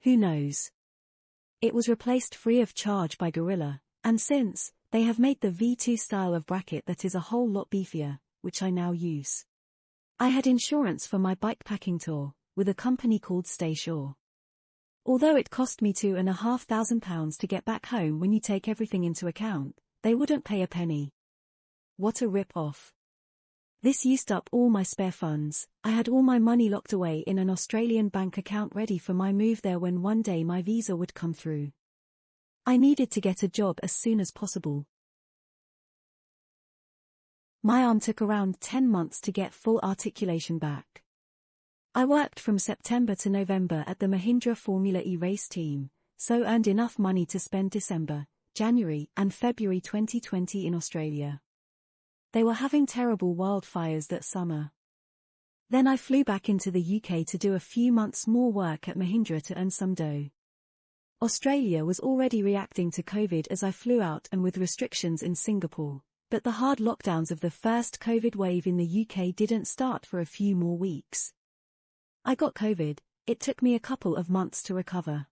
Speaker 1: Who knows? It was replaced free of charge by Gorilla, and since, they have made the V2 style of bracket that is a whole lot beefier, which I now use. I had insurance for my bikepacking tour, with a company called Stay Sure. Although it cost me £2,500 to get back home when you take everything into account, they wouldn't pay a penny. What a rip-off. This used up all my spare funds. I had all my money locked away in an Australian bank account ready for my move there when one day my visa would come through. I needed to get a job as soon as possible. My arm took around 10 months to get full articulation back. I worked from September to November at the Mahindra Formula E race team, so earned enough money to spend December, January and February 2020 in Australia. They were having terrible wildfires that summer. Then I flew back into the UK to do a few months more work at Mahindra to earn some dough. Australia was already reacting to COVID as I flew out and with restrictions in Singapore, but the hard lockdowns of the first COVID wave in the UK didn't start for a few more weeks. I got COVID. It took me a couple of months to recover.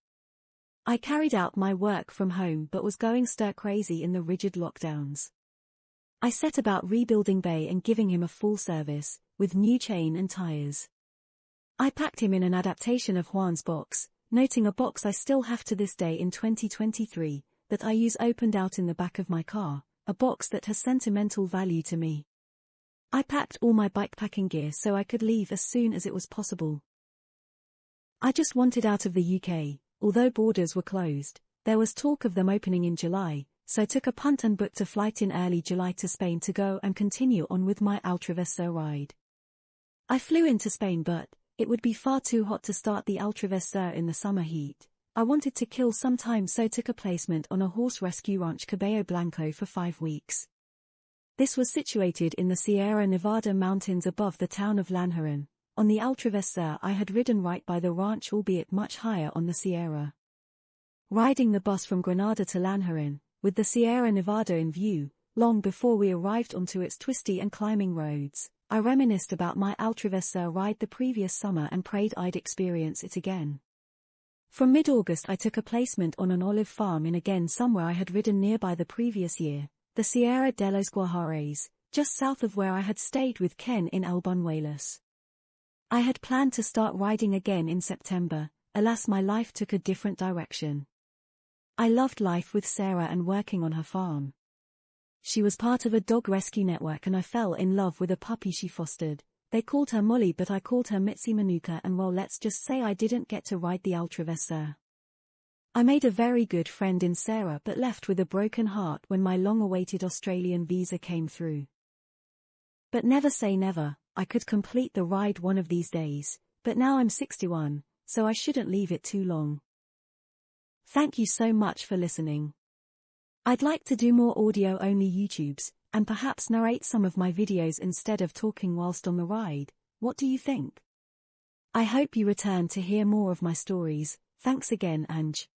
Speaker 1: I carried out my work from home but was going stir-crazy in the rigid lockdowns. I set about rebuilding Bay and giving him a full service, with new chain and tires. I packed him in an adaptation of Juan's box, noting a box I still have to this day in 2023, that I use opened out in the back of my car, a box that has sentimental value to me. I packed all my bikepacking gear so I could leave as soon as it was possible. I just wanted out of the UK, although borders were closed. There was talk of them opening in July, so took a punt and booked a flight in early July to Spain to go and continue on with my Altravesur ride. I flew into Spain but it would be far too hot to start the Altravesur in the summer heat. I wanted to kill some time so took a placement on a horse rescue ranch Cabello Blanco for 5 weeks. This was situated in the Sierra Nevada mountains above the town of Lanjarin. On the Altravesur I had ridden right by the ranch albeit much higher on the Sierra. Riding the bus from Granada to Lanjarin, with the Sierra Nevada in view, long before we arrived onto its twisty and climbing roads, I reminisced about my Altravesur ride the previous summer and prayed I'd experience it again. From mid-August I took a placement on an olive farm in again somewhere I had ridden nearby the previous year, the Sierra de los Guajares, just south of where I had stayed with Ken in Albunuelos. I had planned to start riding again in September, alas my life took a different direction. I loved life with Sarah and working on her farm. She was part of a dog rescue network and I fell in love with a puppy she fostered. They called her Molly but I called her Mitzi Manuka and well let's just say I didn't get to ride the Altravesur. I made a very good friend in Sarah but left with a broken heart when my long-awaited Australian visa came through. But never say never, I could complete the ride one of these days, but now I'm 61, so I shouldn't leave it too long. Thank you so much for listening. I'd like to do more audio-only YouTubes, and perhaps narrate some of my videos instead of talking whilst on the ride. What do you think? I hope you return to hear more of my stories. Thanks again, Ange.